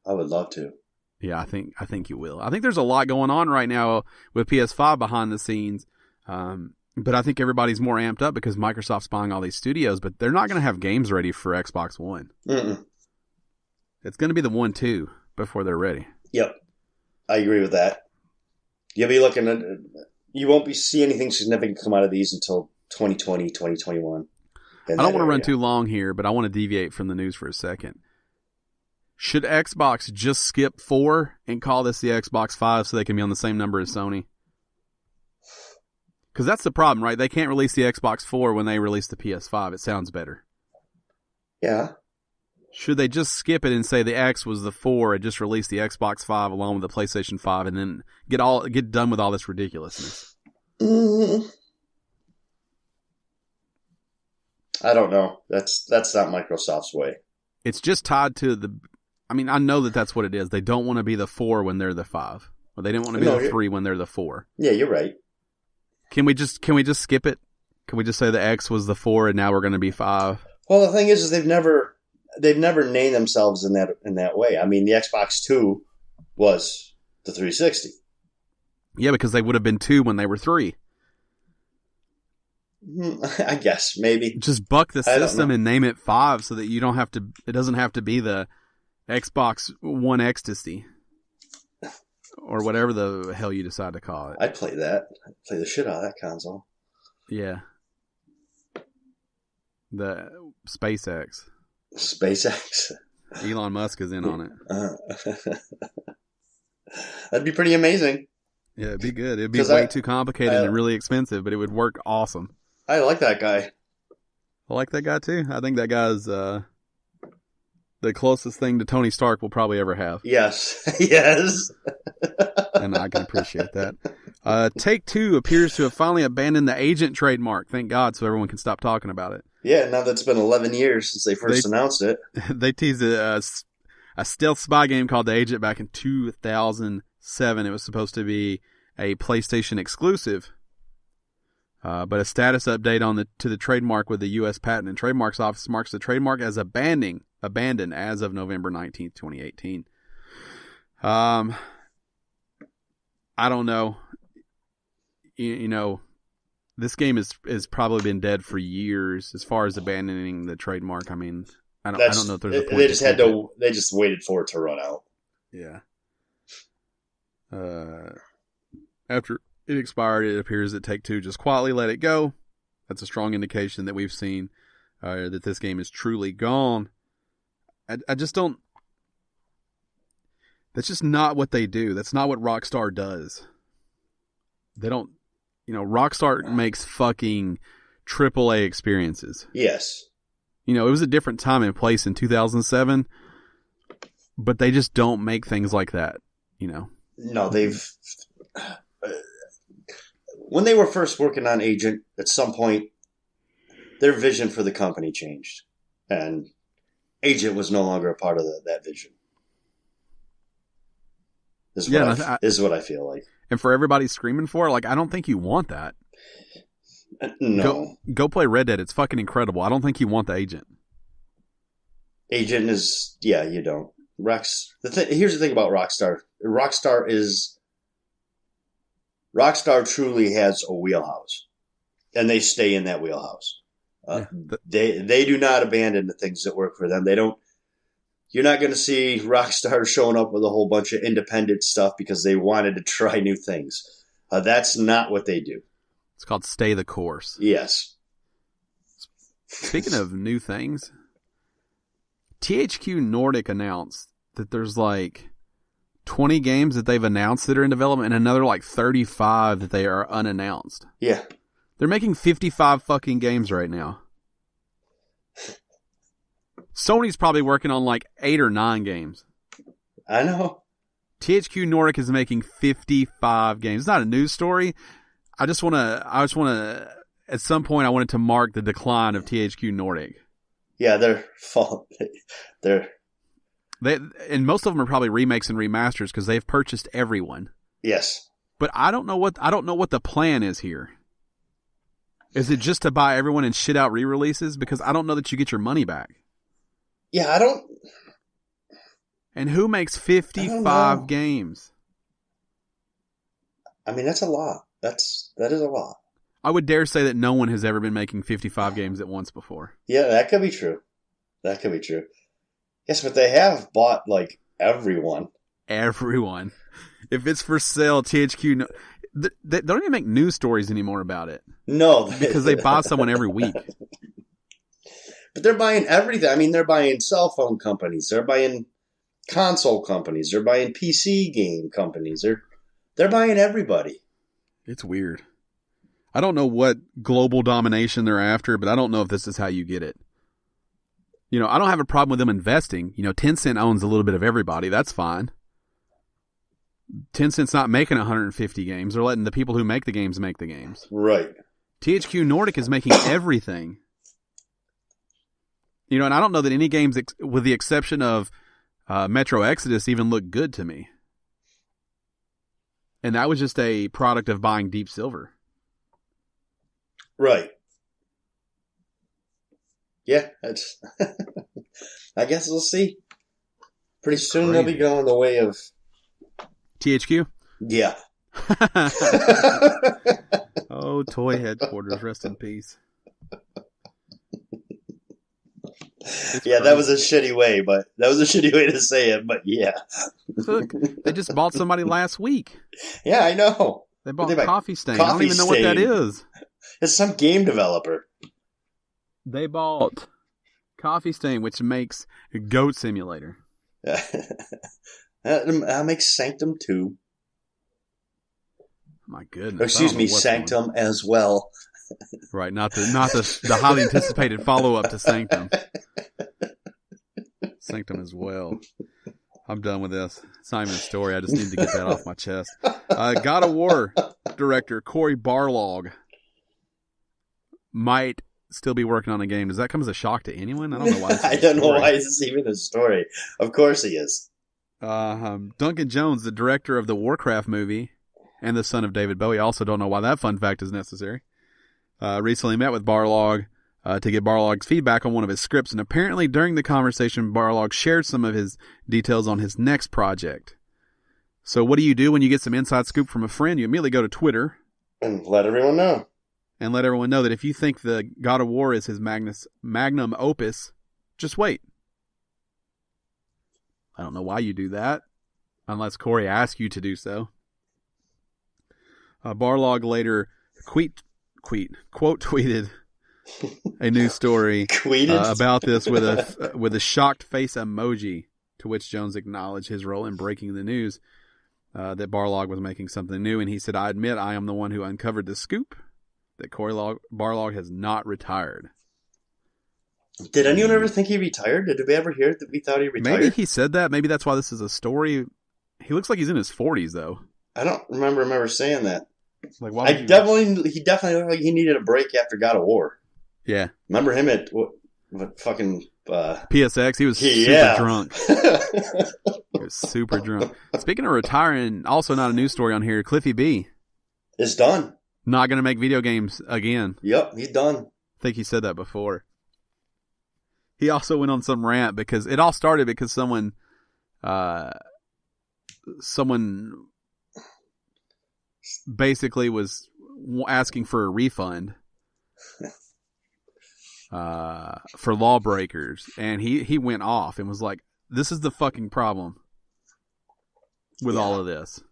I would love to. Yeah, I think you will. I think there's a lot going on right now with PS5 behind the scenes. But I think everybody's more amped up because Microsoft's buying all these studios, but they're not going to have games ready for Xbox One. It's going to be the 1, 2 before they're ready. Yep. I agree with that. You'll be looking at, you won't see anything significant come out of these until 2020, 2021. I don't want to run too long here, but I want to deviate from the news for a second. Should Xbox just skip 4 and call this the Xbox 5 so they can be on the same number as Sony? Because that's the problem, right? They can't release the Xbox 4 when they release the PS5. It sounds better. Yeah. Should they just skip it and say the X was the 4 and just release the Xbox 5 along with the PlayStation 5 and then get done with all this ridiculousness? I don't know. That's not Microsoft's way. It's just tied to the... I mean, I know that that's what it is. They don't want to be the 4 when they're the 5. Or they don't want to be the 3 when they're the 4. Yeah, you're right. Can we just skip it? Can we just say the X was the 4 and now we're going to be 5? Well, the thing is they've never named themselves in that way. I mean, the Xbox 2 was the 360. Yeah, because they would have been 2 when they were 3. I guess maybe just buck the system and name it 5 so that you don't have to. It doesn't have to be the Xbox One Ecstasy or whatever the hell you decide to call it. I'd play that. I'd play the shit out of that console. Yeah, the SpaceX. Elon Musk is in on it. That'd be pretty amazing. Yeah, it'd be good. It'd be way too complicated and really expensive, but it would work awesome. I like that guy. I like that guy too. I think that guy's the closest thing to Tony Stark we'll probably ever have. Yes. Yes. And I can appreciate that. Take-Two appears to have finally abandoned the agent trademark. Thank God, so everyone can stop talking about it. Yeah, now that's been 11 years since they first announced it. They teased a stealth spy game called The Agent back in 2007. It was supposed to be a PlayStation exclusive. But a status update to the trademark with the U.S. Patent and Trademarks Office marks the trademark as abandoned as of November 19th, 2018. I don't know. You know, this game is probably been dead for years as far as abandoning the trademark. I mean, I don't know if there's a point. They just waited for it to run out. Yeah. After it expired, it appears that Take-Two just quietly let it go. That's a strong indication that we've seen that this game is truly gone. I just don't... That's just not what they do. That's not what Rockstar does. They don't... You know, Rockstar makes fucking AAA experiences. Yes. You know, it was a different time and place in 2007, but they just don't make things like that, you know? No, they've... When they were first working on Agent, at some point, their vision for the company changed. And Agent was no longer a part of that vision. This is what I feel like. And for everybody screaming for it, like, I don't think you want that. No. Go play Red Dead. It's fucking incredible. I don't think you want the Agent. Agent is... Yeah, you don't. Here's the thing about Rockstar. Rockstar truly has a wheelhouse, and they stay in that wheelhouse. They do not abandon the things that work for them. They don't. You're not going to see Rockstar showing up with a whole bunch of independent stuff because they wanted to try new things. That's not what they do. It's called stay the course. Yes. Speaking of new things, THQ Nordic announced that there's like 20 games that they've announced that are in development and another like 35 that they are unannounced. Yeah. They're making 55 fucking games right now. Sony's probably working on like 8 or 9 games. I know. THQ Nordic is making 55 games. It's not a news story. I just want to, at some point I wanted to mark the decline of THQ Nordic. Yeah, and most of them are probably remakes and remasters because they've purchased everyone. Yes. But I don't know what the plan is here. Is it just to buy everyone and shit out re-releases? Because I don't know that you get your money back. Yeah, I don't. And who makes 55 games? I mean, that's a lot. That is a lot. I would dare say that no one has ever been making 55 games at once before. Yeah, that could be true. Yes, but they have bought like everyone. Everyone. If it's for sale, THQ They don't even make news stories anymore about it. No. Because they buy someone every week. But they're buying everything. I mean, they're buying cell phone companies. They're buying console companies. They're buying PC game companies. They're buying everybody. It's weird. I don't know what global domination they're after, but I don't know if this is how you get it. You know, I don't have a problem with them investing. You know, Tencent owns a little bit of everybody. That's fine. Tencent's not making 150 games. They're letting the people who make the games make the games. Right. THQ Nordic is making everything. You know, and I don't know that any games, with the exception of Metro Exodus, even look good to me. And that was just a product of buying Deep Silver. Right. Yeah, that's. I guess we'll see. Pretty soon they'll be going the way of THQ. Yeah. Oh, toy headquarters, rest in peace. Yeah, that was a shitty way, to say it, but yeah. Look, they just bought somebody last week. Yeah, I know. They bought Coffee Stain. I don't even know what that is. It's some game developer. They bought Coffee Stain, which makes Goat Simulator. That makes Sanctum 2. My goodness. Or excuse me, Sanctum as well. Right, not the highly anticipated follow-up to Sanctum. Sanctum as well. I'm done with this. It's not even a story. I just need to get that off my chest. God of War director Cory Barlog might still be working on a game. Does that come as a shock to anyone? I don't know why. I don't know why this is even a story. Of course he is. Duncan Jones, the director of the Warcraft movie and the son of David Bowie, I also don't know why that fun fact is necessary. Recently met with Barlog to get Barlog's feedback on one of his scripts, and apparently during the conversation, Barlog shared some of his details on his next project. So what do you do when you get some inside scoop from a friend? You immediately go to Twitter. And let everyone know. And let everyone know that if you think the God of War is his magnum opus, just wait. I don't know why you do that, unless Cory asks you to do so. Barlog later quote tweeted a news story about this with a shocked face emoji, to which Jones acknowledged his role in breaking the news that Barlog was making something new, and he said, "I admit I am the one who uncovered the scoop that Cory Barlog has not retired." Did anyone ever think he retired? Did we ever hear that we thought he retired? Maybe he said that. Maybe that's why this is a story. He looks like he's in his 40s, though. I don't remember saying that. Like, why he definitely looked like he needed a break after God of War. Yeah. Remember him at what fucking PSX? He was super drunk. He was super drunk. Speaking of retiring, also not a news story on here, Cliffy B is done. Not going to make video games again. Yep, he's done. I think he said that before. He also went on some rant because it all started because someone basically was asking for a refund for lawbreakers, and he went off and was like, "This is the fucking problem with all of this."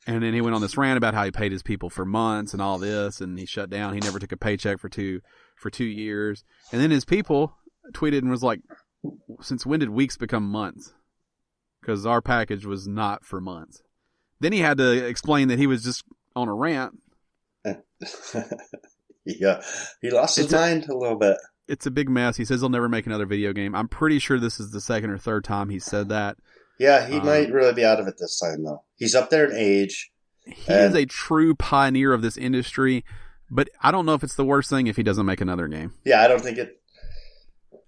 And then he went on this rant about how he paid his people for months and all this, and he shut down. He never took a paycheck for 2 years. And then his people tweeted and was like, "Since when did weeks become months? Because our package was not for months." Then he had to explain that he was just on a rant. Yeah, he lost his mind a little bit. It's a big mess. He says he'll never make another video game. I'm pretty sure this is the second or third time he said that. Yeah, he might really be out of it this time, though. He's up there in age. He is a true pioneer of this industry, but I don't know if it's the worst thing if he doesn't make another game. Yeah, I don't think it...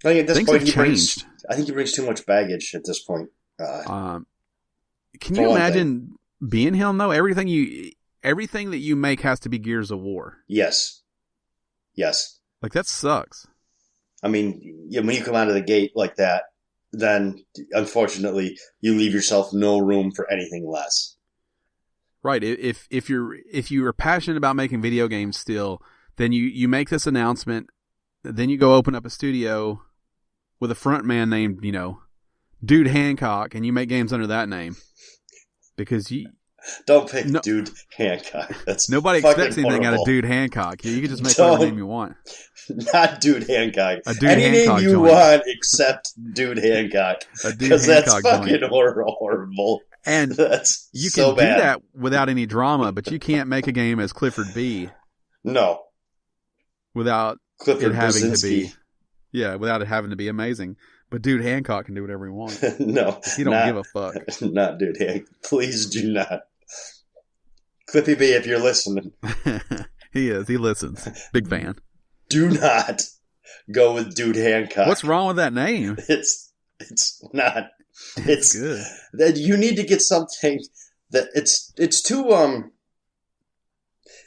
I think at this Things point have changed. I think he brings too much baggage at this point. Can you imagine being him, though? Everything that you make has to be Gears of War. Yes. Like, that sucks. I mean, when you come out of the gate like that, then unfortunately you leave yourself no room for anything less. Right. If you're passionate about making video games still, then you make this announcement, then you go open up a studio with a front man named, Dude Hancock, and you make games under that name. Because Don't pick Dude Hancock. That's nobody expects anything out of Dude Hancock. You can just make whatever name you want. Not Dude Hancock. A Dude Any Hancock name you joint. want except Dude Hancock. Because that's fucking joint. horrible. And that's you so can do bad. that without any drama, but you can't make a game as Clifford B. No. Without Clifford it having Brzezinski. to be. Yeah, without it having to be amazing. But Dude Hancock can do whatever he wants. No. He don't give a fuck. Not Dude Hancock. Please do not. Clippy B, if you're listening. He is. He listens. Big fan. Do not go with Dude Hancock. What's wrong with that name? It's not. It's good. That you need to get something that it's too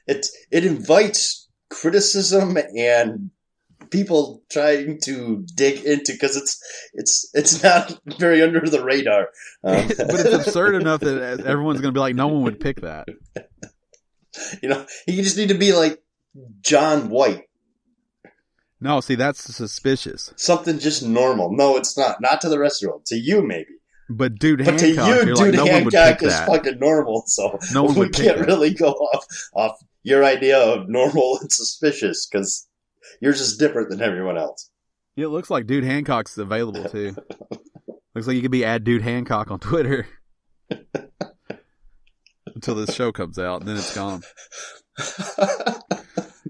it invites criticism and people trying to dig into because it's not very under the radar. But it's absurd enough that everyone's going to be like, no one would pick that. You just need to be like John White. No, see, that's suspicious. Something just normal. No, it's not. Not to the rest of the world. To you, maybe. But Dude But Hancock, to you, you're Dude like, no one would Hancock pick is that. fucking normal. So No one we would pick can't that. really go off your idea of normal and suspicious because yours is different than everyone else. It looks like Dude Hancock's available, too. Looks like you could be add Dude Hancock on Twitter. Until this show comes out, and then it's gone.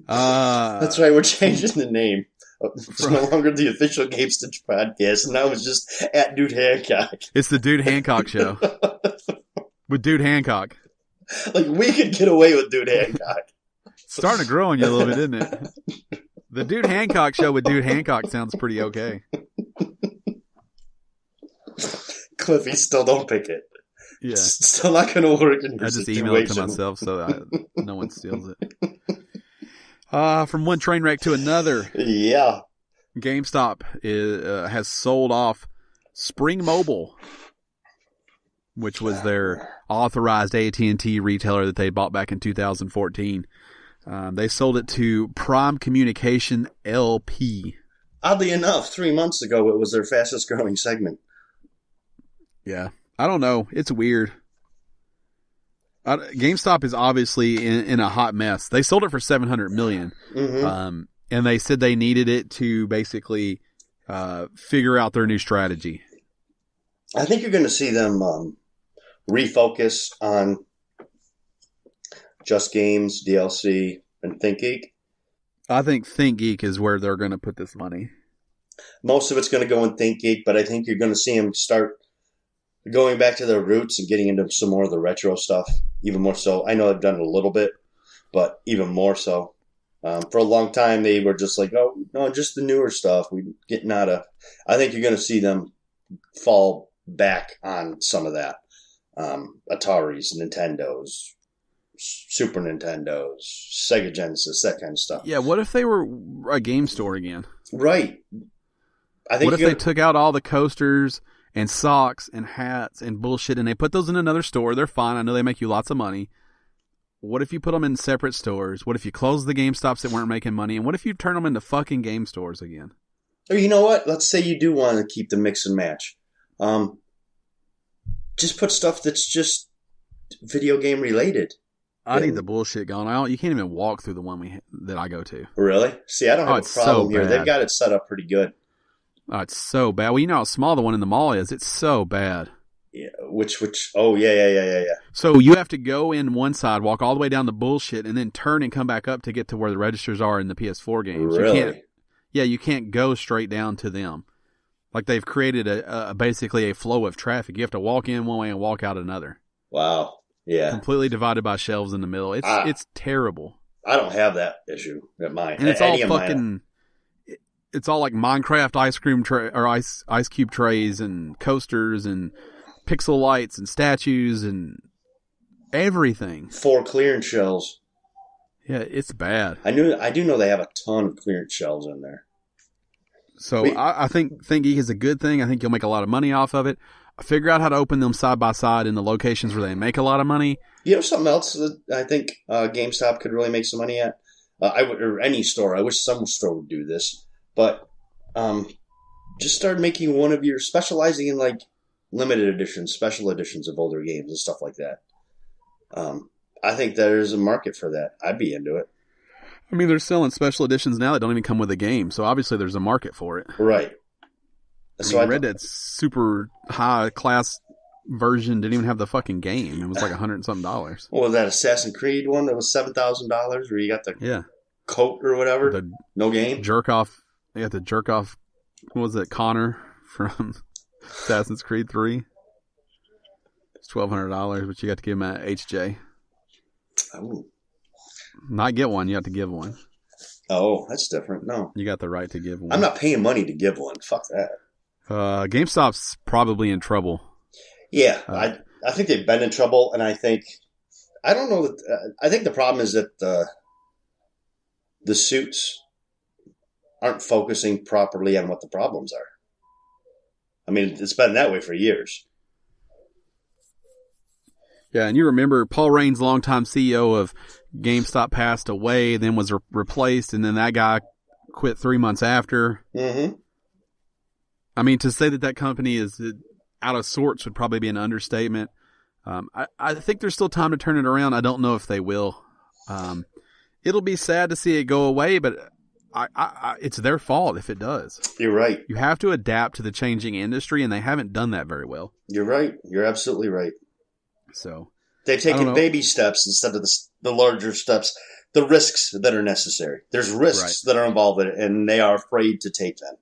That's right. We're changing the name. It's no longer the official Gamestitch Podcast. Now it's just at Dude Hancock. It's the Dude Hancock Show. With Dude Hancock. Like, we could get away with Dude Hancock. It's starting to grow on you a little bit, isn't it? The Dude Hancock Show with Dude Hancock sounds pretty okay. Cliffy, still don't pick it. Yeah. It's still not going to work in your I just situation. email it to myself so that no one steals it. From one train wreck to another. Yeah. GameStop has sold off Spring Mobile, which was their authorized AT&T retailer that they bought back in 2014. They sold it to Prime Communication LP. Oddly enough, 3 months ago, it was their fastest growing segment. Yeah. I don't know. It's weird. GameStop is obviously in a hot mess. They sold it for $700 million. Mm-hmm. And they said they needed it to basically figure out their new strategy. I think you're going to see them refocus on Just Games, DLC, and ThinkGeek. I think ThinkGeek is where they're going to put this money. Most of it's going to go in ThinkGeek, but I think you're going to see them start going back to their roots and getting into some more of the retro stuff, even more so. I know they've done it a little bit, but even more so. For a long time, they were just like, oh, no, just the newer stuff. We getting out of. I think you're going to see them fall back on some of that. Ataris, Nintendos, Super Nintendos, Sega Genesis, that kind of stuff. Yeah, what if they were a game store again? Right. I think. What if they took out all the coasters and socks and hats and bullshit and they put those in another store? They're fine. I know they make you lots of money. What if you put them in separate stores? What if you close the GameStops that weren't making money? And what if you turn them into fucking game stores again? Or you know what? Let's say you do want to keep the mix and match. Just put stuff that's just video game related. I need the bullshit gone. You can't even walk through the one that I go to. Really? See, I don't have a problem so here. bad. They've got it set up pretty good. Oh, it's so bad. Well, you know how small the one in the mall is. It's so bad. Yeah, which? Oh, yeah. So you have to go in one side, walk all the way down the bullshit, and then turn and come back up to get to where the registers are in the PS4 games. Really? You can't go straight down to them. Like they've created basically a flow of traffic. You have to walk in one way and walk out another. Wow. Yeah. Completely divided by shelves in the middle. It's terrible. I don't have that issue at mine. And it's all fucking. It's all like Minecraft ice cream or ice cube trays and coasters and pixel lights and statues and everything. 4 clearance shelves. Yeah, it's bad. I do know they have a ton of clearance shelves in there. So I think ThinkGeek is a good thing. I think you'll make a lot of money off of it. Figure out how to open them side by side in the locations where they make a lot of money. You know something else that I think GameStop could really make some money at? Or any store. I wish some store would do this. But just start making one of your specializing in like limited editions, special editions of older games and stuff like that. I think there's a market for that. I'd be into it. I mean, they're selling special editions now that don't even come with a game, so obviously there's a market for it. Right. So I Red Dead's super high class version didn't even have the fucking game. It was like $100 and something. What was that Assassin's Creed one that was $7,000 where you got the coat or whatever? No game? Jerk off. You have to jerk off. What was it? Connor from Assassin's Creed 3. It's $1,200, but you got to give him an HJ. Oh. Not get one. You have to give one. Oh, that's different. No. You got the right to give one. I'm not paying money to give one. Fuck that. GameStop's probably in trouble. Yeah, I think they've been in trouble, and I think I don't know that. I think the problem is that the suits aren't focusing properly on what the problems are. I mean, it's been that way for years. Yeah, and you remember Paul Raines, longtime CEO of GameStop, passed away, then was replaced, and then that guy quit 3 months after. Mm-hmm. I mean, to say that company is out of sorts would probably be an understatement. I think there's still time to turn it around. I don't know if they will. It'll be sad to see it go away, but it's their fault if it does. You're right. You have to adapt to the changing industry, and they haven't done that very well. You're right. You're absolutely right. So they've taken baby steps instead of the larger steps, the risks that are necessary. There's risks that are involved in it, and they are afraid to take them.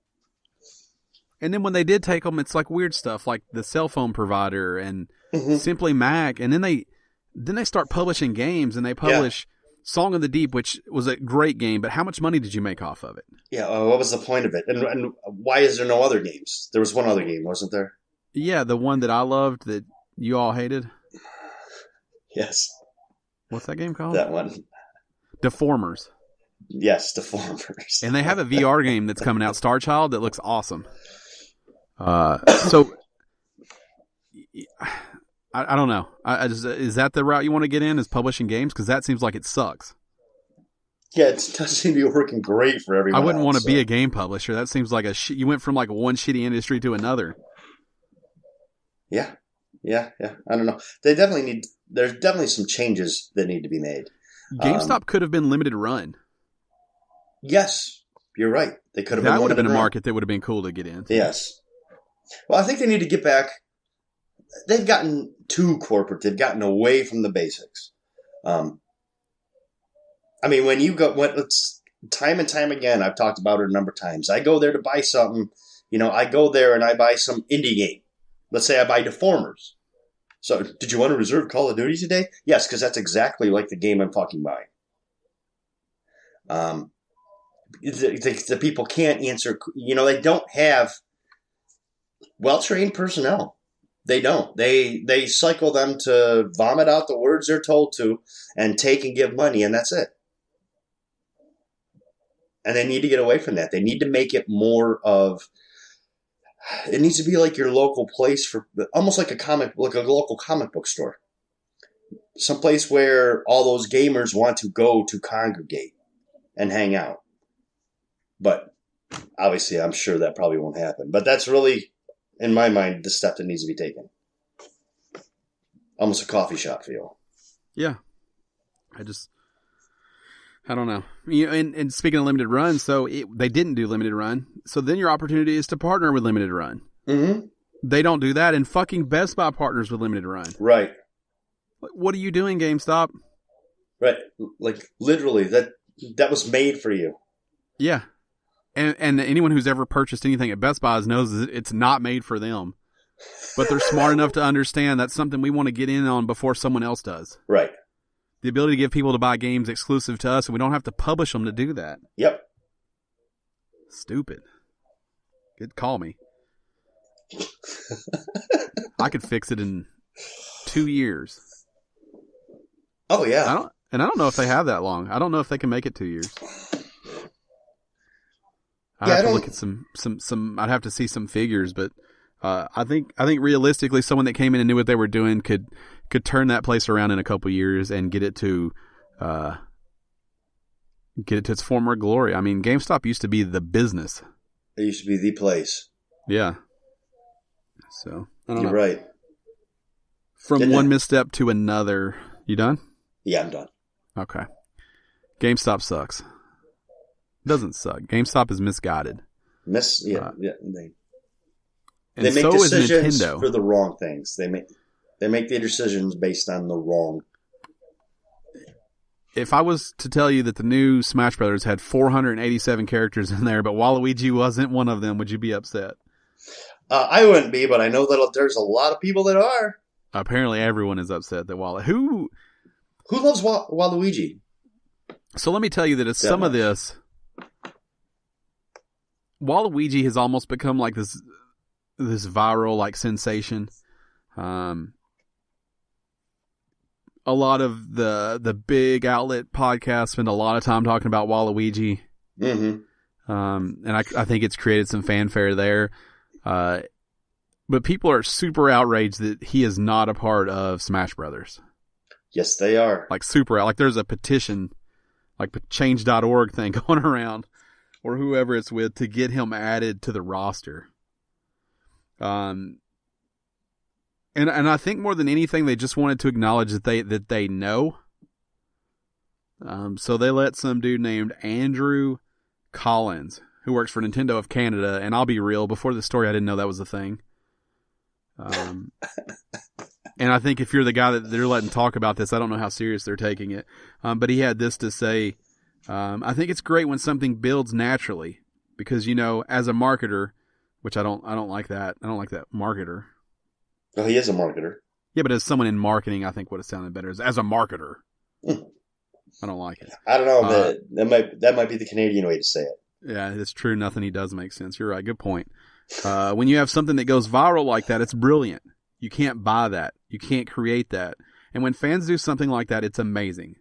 And then when they did take them, it's like weird stuff, like the cell phone provider and Simply Mac. And then they start publishing games, and they publish Song of the Deep, which was a great game. But how much money did you make off of it? Yeah, what was the point of it? And why is there no other games? There was one other game, wasn't there? Yeah, the one that I loved that you all hated. Yes. What's that game called? That one. Deformers. Yes, Deformers. And they have a VR game that's coming out, Star Child, that looks awesome. So I don't know. Is that the route you want to get in? Is publishing games? Because that seems like it sucks. Yeah, it doesn't seem to be working great for everyone. I wouldn't want to be a game publisher. That seems like you went from like one shitty industry to another. Yeah. I don't know. There's definitely some changes that need to be made. GameStop could have been limited run. Yes, you're right. They could have. That would have been a market that would have been cool to get in. Yes. Well, I think they need to get back. They've gotten too corporate. They've gotten away from the basics. I mean, it's time and time again, I've talked about it a number of times. I go there to buy something. I go there and I buy some indie game. Let's say I buy Deformers. So, did you want to reserve Call of Duty today? Yes, because that's exactly like the game I'm fucking buying. The people can't answer. They don't have well-trained personnel. They don't. They cycle them to vomit out the words they're told to and take and give money, and that's it. And they need to get away from that. They need to make it more of. It needs to be like your local place for almost like a local comic book store. Someplace where all those gamers want to go to congregate and hang out. But obviously, I'm sure that probably won't happen. But that's really, in my mind, the step that needs to be taken. Almost a coffee shop feel. Yeah. I don't know. And speaking of limited run, they didn't do limited run. So then your opportunity is to partner with limited run. Mm-hmm. They don't do that, and fucking Best Buy partners with limited run. Right. What are you doing, GameStop? Right. Like, literally, that was made for you. Yeah. And anyone who's ever purchased anything at Best Buy knows that it's not made for them. But they're smart enough to understand that's something we want to get in on before someone else does. Right. The ability to give people to buy games exclusive to us, and we don't have to publish them to do that. Yep. Stupid. Call me. I could fix it in 2 years. Oh, yeah. I don't know if they have that long. I don't know if they can make it 2 years. I'd have to look at some. I'd have to see some figures, but I think realistically, someone that came in and knew what they were doing could turn that place around in a couple years and get it to its former glory. I mean, GameStop used to be the business. It used to be the place. Yeah. So I don't know. You're right. From one misstep to another, You done? Yeah, I'm done. Okay. GameStop sucks. Doesn't suck. GameStop is misguided. They And make so is decisions Nintendo. for the wrong things. They make their decisions based on the wrong. If I was to tell you that the new Smash Brothers had 487 characters in there, but Waluigi wasn't one of them, would you be upset? I wouldn't be, but I know that there's a lot of people that are. Apparently, everyone is upset that Who loves Waluigi? So let me tell you that it's some of this. Waluigi has almost become like this viral like sensation. A lot of the big outlet podcasts spend a lot of time talking about Waluigi. Mm-hmm. And I think it's created some fanfare there. But people are super outraged that he is not a part of Smash Brothers. Yes, they are. Like super, like there's a petition, like change.org thing going around, or whoever it's with, to get him added to the roster. And I think more than anything, they just wanted to acknowledge that they know. So they let some dude named Andrew Collins, who works for Nintendo of Canada, and I'll be real, before this story, I didn't know that was a thing. And I think if you're the guy that they're letting talk about this, I don't know how serious they're taking it. But he had this to say: I think it's great when something builds naturally, because as a marketer, which I don't like that. I don't like that marketer. Oh, he is a marketer. Yeah, but as someone in marketing, I think what it sounded better is as a marketer. I don't like it. I don't know. That might be the Canadian way to say it. Yeah, it's true. Nothing he does makes sense. You're right. Good point. When you have something that goes viral like that, it's brilliant. You can't buy that. You can't create that. And when fans do something like that, it's amazing.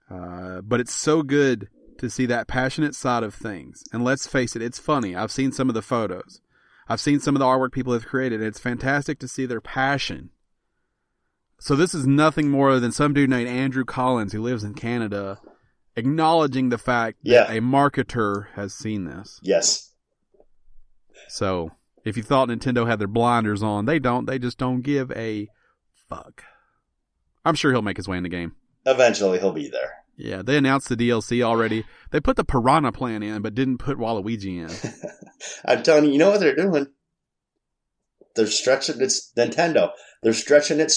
But it's so good to see that passionate side of things. And let's face it, it's funny. I've seen some of the photos. I've seen some of the artwork people have created. It's fantastic to see their passion. So this is nothing more than some dude named Andrew Collins, who lives in Canada, acknowledging the fact that a marketer has seen this. Yes. So if you thought Nintendo had their blinders on, they don't. They just don't give a fuck. I'm sure he'll make his way in the game. Eventually he'll be there. Yeah, they announced the DLC already. They put the Piranha Plant in, but didn't put Waluigi in. I'm telling you, you know what they're doing? They're stretching. It's Nintendo. They're stretching it.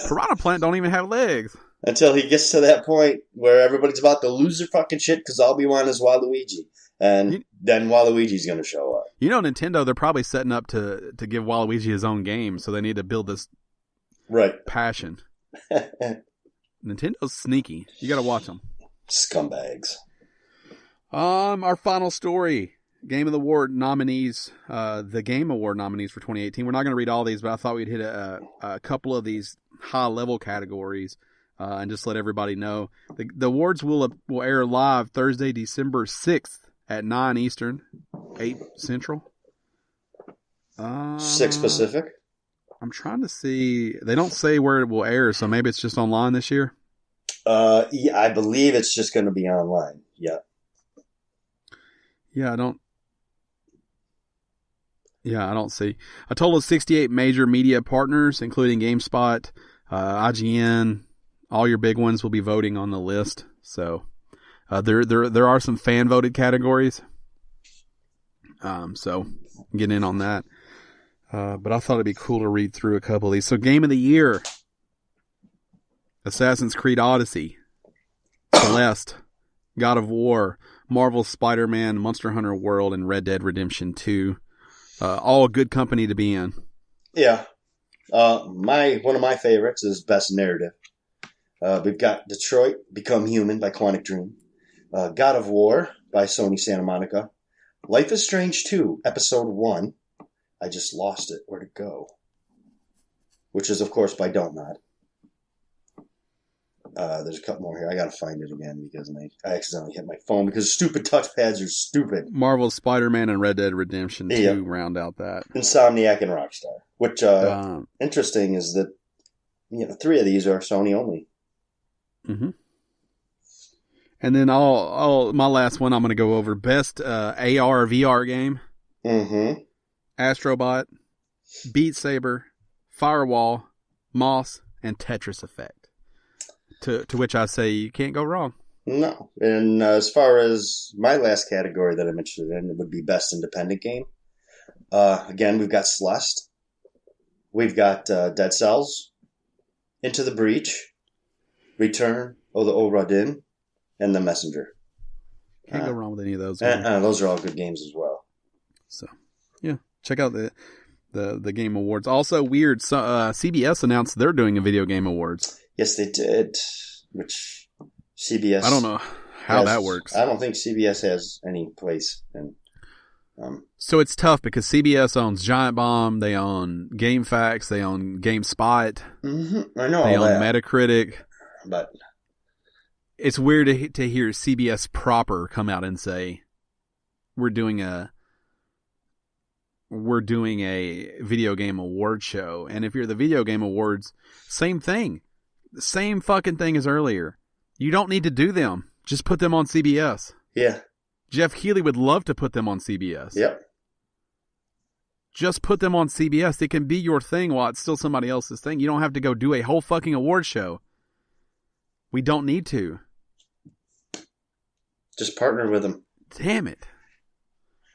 Piranha Plant don't even have legs. Until he gets to that point where everybody's about to lose their fucking shit because all we want is Waluigi. And then Waluigi's going to show up. Nintendo, they're probably setting up to give Waluigi his own game, so they need to build this passion. Nintendo's sneaky. You got to watch them. Scumbags. Our final story. Game Award nominees. The Game Award nominees for 2018. We're not going to read all these, but I thought we'd hit a couple of these high-level categories and just let everybody know. The awards will air live Thursday, December 6th at 9 Eastern, 8 Central. 6 Pacific? I'm trying to see. They don't say where it will air, so maybe it's just online this year. Yeah, I believe it's just going to be online. Yeah. Yeah, I don't see. A total of 68 major media partners, including GameSpot, IGN, all your big ones will be voting on the list. So there are some fan voted categories. So get in on that. But I thought it'd be cool to read through a couple of these. So Game of the Year: Assassin's Creed Odyssey, Celeste, God of War, Marvel's Spider-Man, Monster Hunter World, and Red Dead Redemption 2. All good company to be in. Yeah. One of my favorites is Best Narrative. We've got Detroit Become Human by Quantic Dream, God of War by Sony Santa Monica, Life is Strange 2, Episode 1. I just lost it. Where'd it go? Which is, of course, by Don't Nod. There's a couple more here. I gotta find it again because I accidentally hit my phone because stupid touchpads are stupid. Marvel's Spider-Man and Red Dead Redemption 2 round out that. Insomniac and Rockstar. Which, interesting is that, 3 of these are Sony only. Mm-hmm. And then my last one I'm going to go over. Best AR VR game. Mm-hmm. Astrobot, Beat Saber, Firewall, Moss, and Tetris Effect. To which I say you can't go wrong. No. And as far as my last category that I'm interested in, it would be Best Independent Game. Again, we've got Celeste. We've got Dead Cells, Into the Breach, Return of the Obra Dinn, and The Messenger. Can't go wrong with any of those. Those are all good games as well. So, yeah, check out the Game Awards. Also, weird. CBS announced they're doing a Video Game Awards. Yes, they did. Which CBS? I don't know how that works. I don't think CBS has any place in. So it's tough because CBS owns Giant Bomb, they own GameFAQs, they own GameSpot. Mm-hmm. I know they all own that. Metacritic. But it's weird to hear CBS proper come out and say, we're doing a video game award show. And if you're the Video Game Awards, same thing. The same fucking thing as earlier. You don't need to do them. Just put them on CBS. Yeah. Jeff Keighley would love to put them on CBS. Yep. Just put them on CBS. It can be your thing while it's still somebody else's thing. You don't have to go do a whole fucking award show. We don't need to. Just partner with them. Damn it.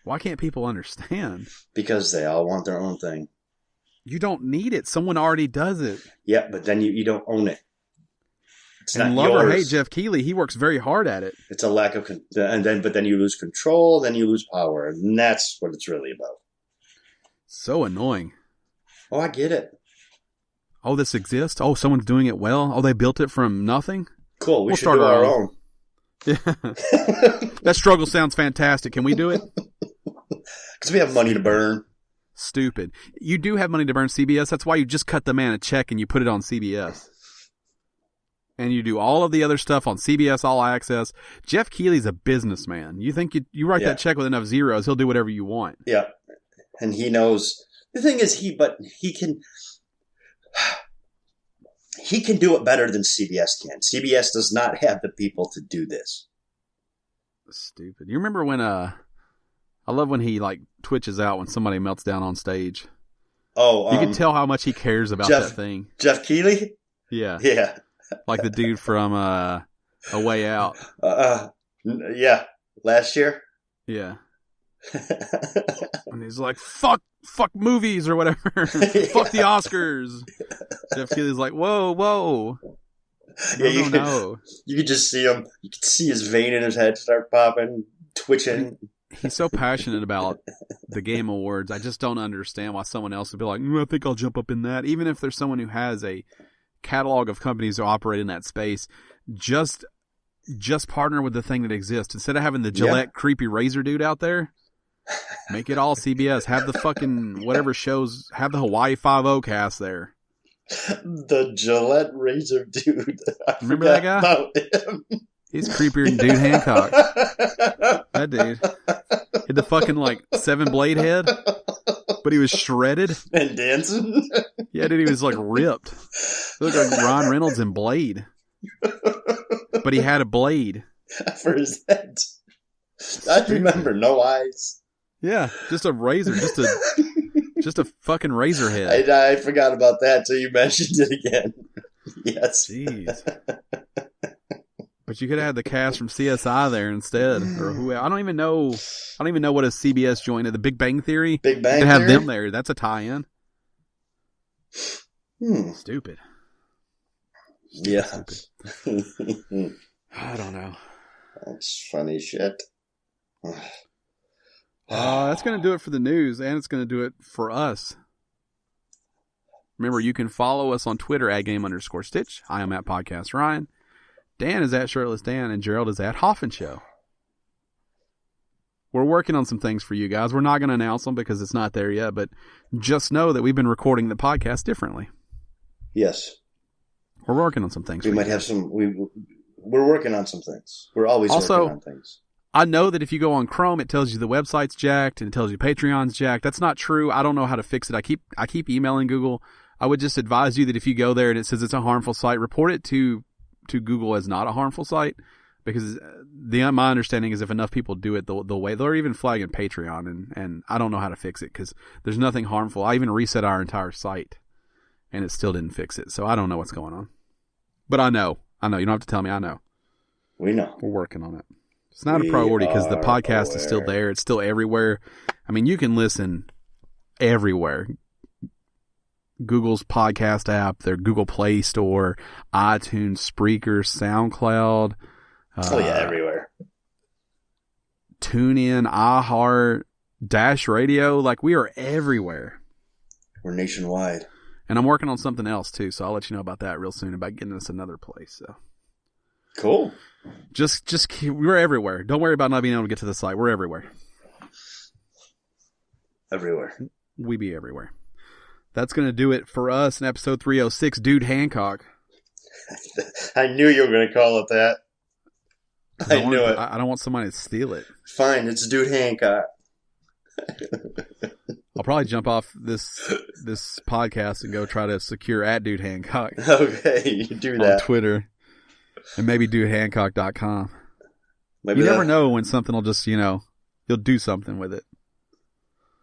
Why can't people understand? Because they all want their own thing. You don't need it. Someone already does it. Yeah, but then you don't own it. It's and not love yours. or hate Jeff Keighley, he works very hard at it. It's a lack of, but then you lose control, then you lose power, and that's what it's really about. So annoying. Oh, I get it. Oh, this exists? Oh, someone's doing it well? Oh, they built it from nothing? Cool, we'll should do our own. Yeah. That struggle sounds fantastic. Can we do it? Because we have money to burn. Stupid. You do have money to burn, CBS. That's why you just cut the man a check and you put it on CBS. And you do all of the other stuff on CBS All Access. Jeff Keighley's a businessman. You think you write that check with enough zeros, he'll do whatever you want. Yeah. And he knows. The thing is, he can do it better than CBS can. CBS does not have the people to do this. Stupid. You remember when I love when he like twitches out when somebody melts down on stage. Oh, you can tell how much he cares about that thing. Jeff Keighley? Yeah. Yeah. Like the dude from A Way Out. Yeah. Last year? Yeah. And he's like, fuck movies or whatever. Fuck the Oscars. Jeff Keighley's like, whoa. No. You could just see him. You could see his vein in his head start popping, twitching. He's so passionate about the Game Awards. I just don't understand why someone else would be like, I think I'll jump up in that. Even if there's someone who has a catalog of companies who operate in that space, just partner with the thing that exists. Instead of having the Gillette creepy razor dude out there, make it all CBS. Have the fucking whatever shows, have the Hawaii 5-0 cast there. The Gillette razor dude. Remember that guy? About him. He's creepier than Dude Hancock. That dude. He had the fucking like 7-blade head, but he was shredded. And dancing? Yeah, dude, he was like ripped. He looked like Ryan Reynolds in Blade. But he had a blade. For his head. I remember, no eyes. Yeah, just a razor. Just a fucking razor head. I forgot about that till you mentioned it again. Yes. Jeez. But you could have had the cast from CSI there instead, or who? I don't even know what a CBS joint is. The Big Bang Theory. Big Bang. You could have Theory? them there. That's a tie-in. Stupid. Yeah. Stupid. I don't know. That's funny shit. That's going to do it for the news, and it's going to do it for us. Remember, you can follow us on Twitter at @game_stitch. I am at Podcast Ryan. Dan is at Shirtless Dan, and Gerald is at Hoffman Show. We're working on some things for you guys. We're not going to announce them because it's not there yet, but just know that we've been recording the podcast differently. Yes. We're working on some things. We might have some. We're working on some things. We're always working on things. I know that if you go on Chrome, it tells you the website's jacked and it tells you Patreon's jacked. That's not true. I don't know how to fix it. I keep emailing Google. I would just advise you that if you go there and it says it's a harmful site, report it to Google as not a harmful site, because my understanding is if enough people do it the way, they're even flagging Patreon, and I don't know how to fix it because there's nothing harmful. I even reset our entire site, and it still didn't fix it. So I don't know what's going on. But I know. You don't have to tell me. I know. We know. We're working on it. It's not a priority because the podcast is still there. It's still everywhere. I mean, you can listen everywhere. Google's podcast app, their Google Play Store, iTunes, Spreaker, SoundCloud. Everywhere. TuneIn, iHeart, Dash Radio. Like, we are everywhere. We're nationwide. And I'm working on something else, too, so I'll let you know about that real soon, about getting us another place. So cool. We're everywhere. Don't worry about not being able to get to the site. We're everywhere. Everywhere. We be everywhere. That's going to do it for us in episode 306, Dude Hancock. I knew you were going to call it that. I knew it. I don't want somebody to steal it. Fine, it's Dude Hancock. I'll probably jump off this podcast and go try to secure at Dude Hancock. Okay, you do that. On Twitter. And maybe dudehancock.com. You never know when something will just, you'll do something with it.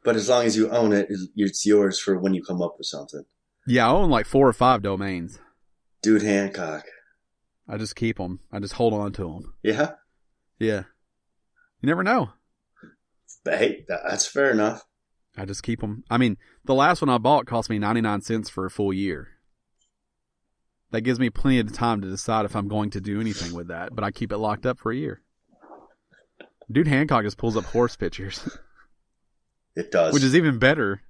But as long as you own it, it's yours for when you come up with something. Yeah, I own like 4 or 5 domains. Dude Hancock. I just keep them. I just hold on to them. Yeah? Yeah. You never know. Hey, that's fair enough. I just keep them. I mean, the last one I bought cost me 99 cents for a full year. That gives me plenty of time to decide if I'm going to do anything with that, but I keep it locked up for a year. Dude Hancock just pulls up horse pictures. It does. Which is even better.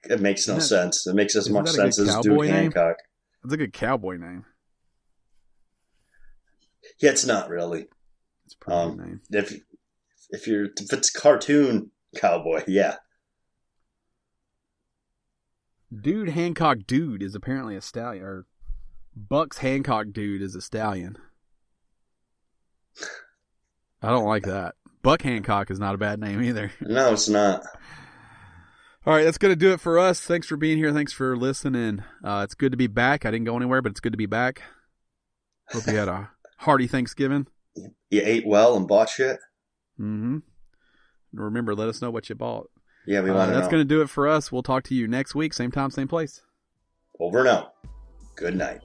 It makes no sense. It makes as much sense as Dude Hancock. That's a good cowboy name. Yeah, it's not really. It's a pretty good name. If it's cartoon cowboy, yeah. Dude Hancock Dude is apparently a stallion, or Bucks Hancock Dude is a stallion. I don't like that. Buck Hancock is not a bad name either. No, it's not. All right, that's going to do it for us. Thanks for being here. Thanks for listening. It's good to be back. I didn't go anywhere, but it's good to be back. Hope you had a hearty Thanksgiving. You ate well and bought shit? Mm-hmm. Remember, let us know what you bought. Yeah, we want to know. That's going to do it for us. We'll talk to you next week. Same time, same place. Over and out. Good night.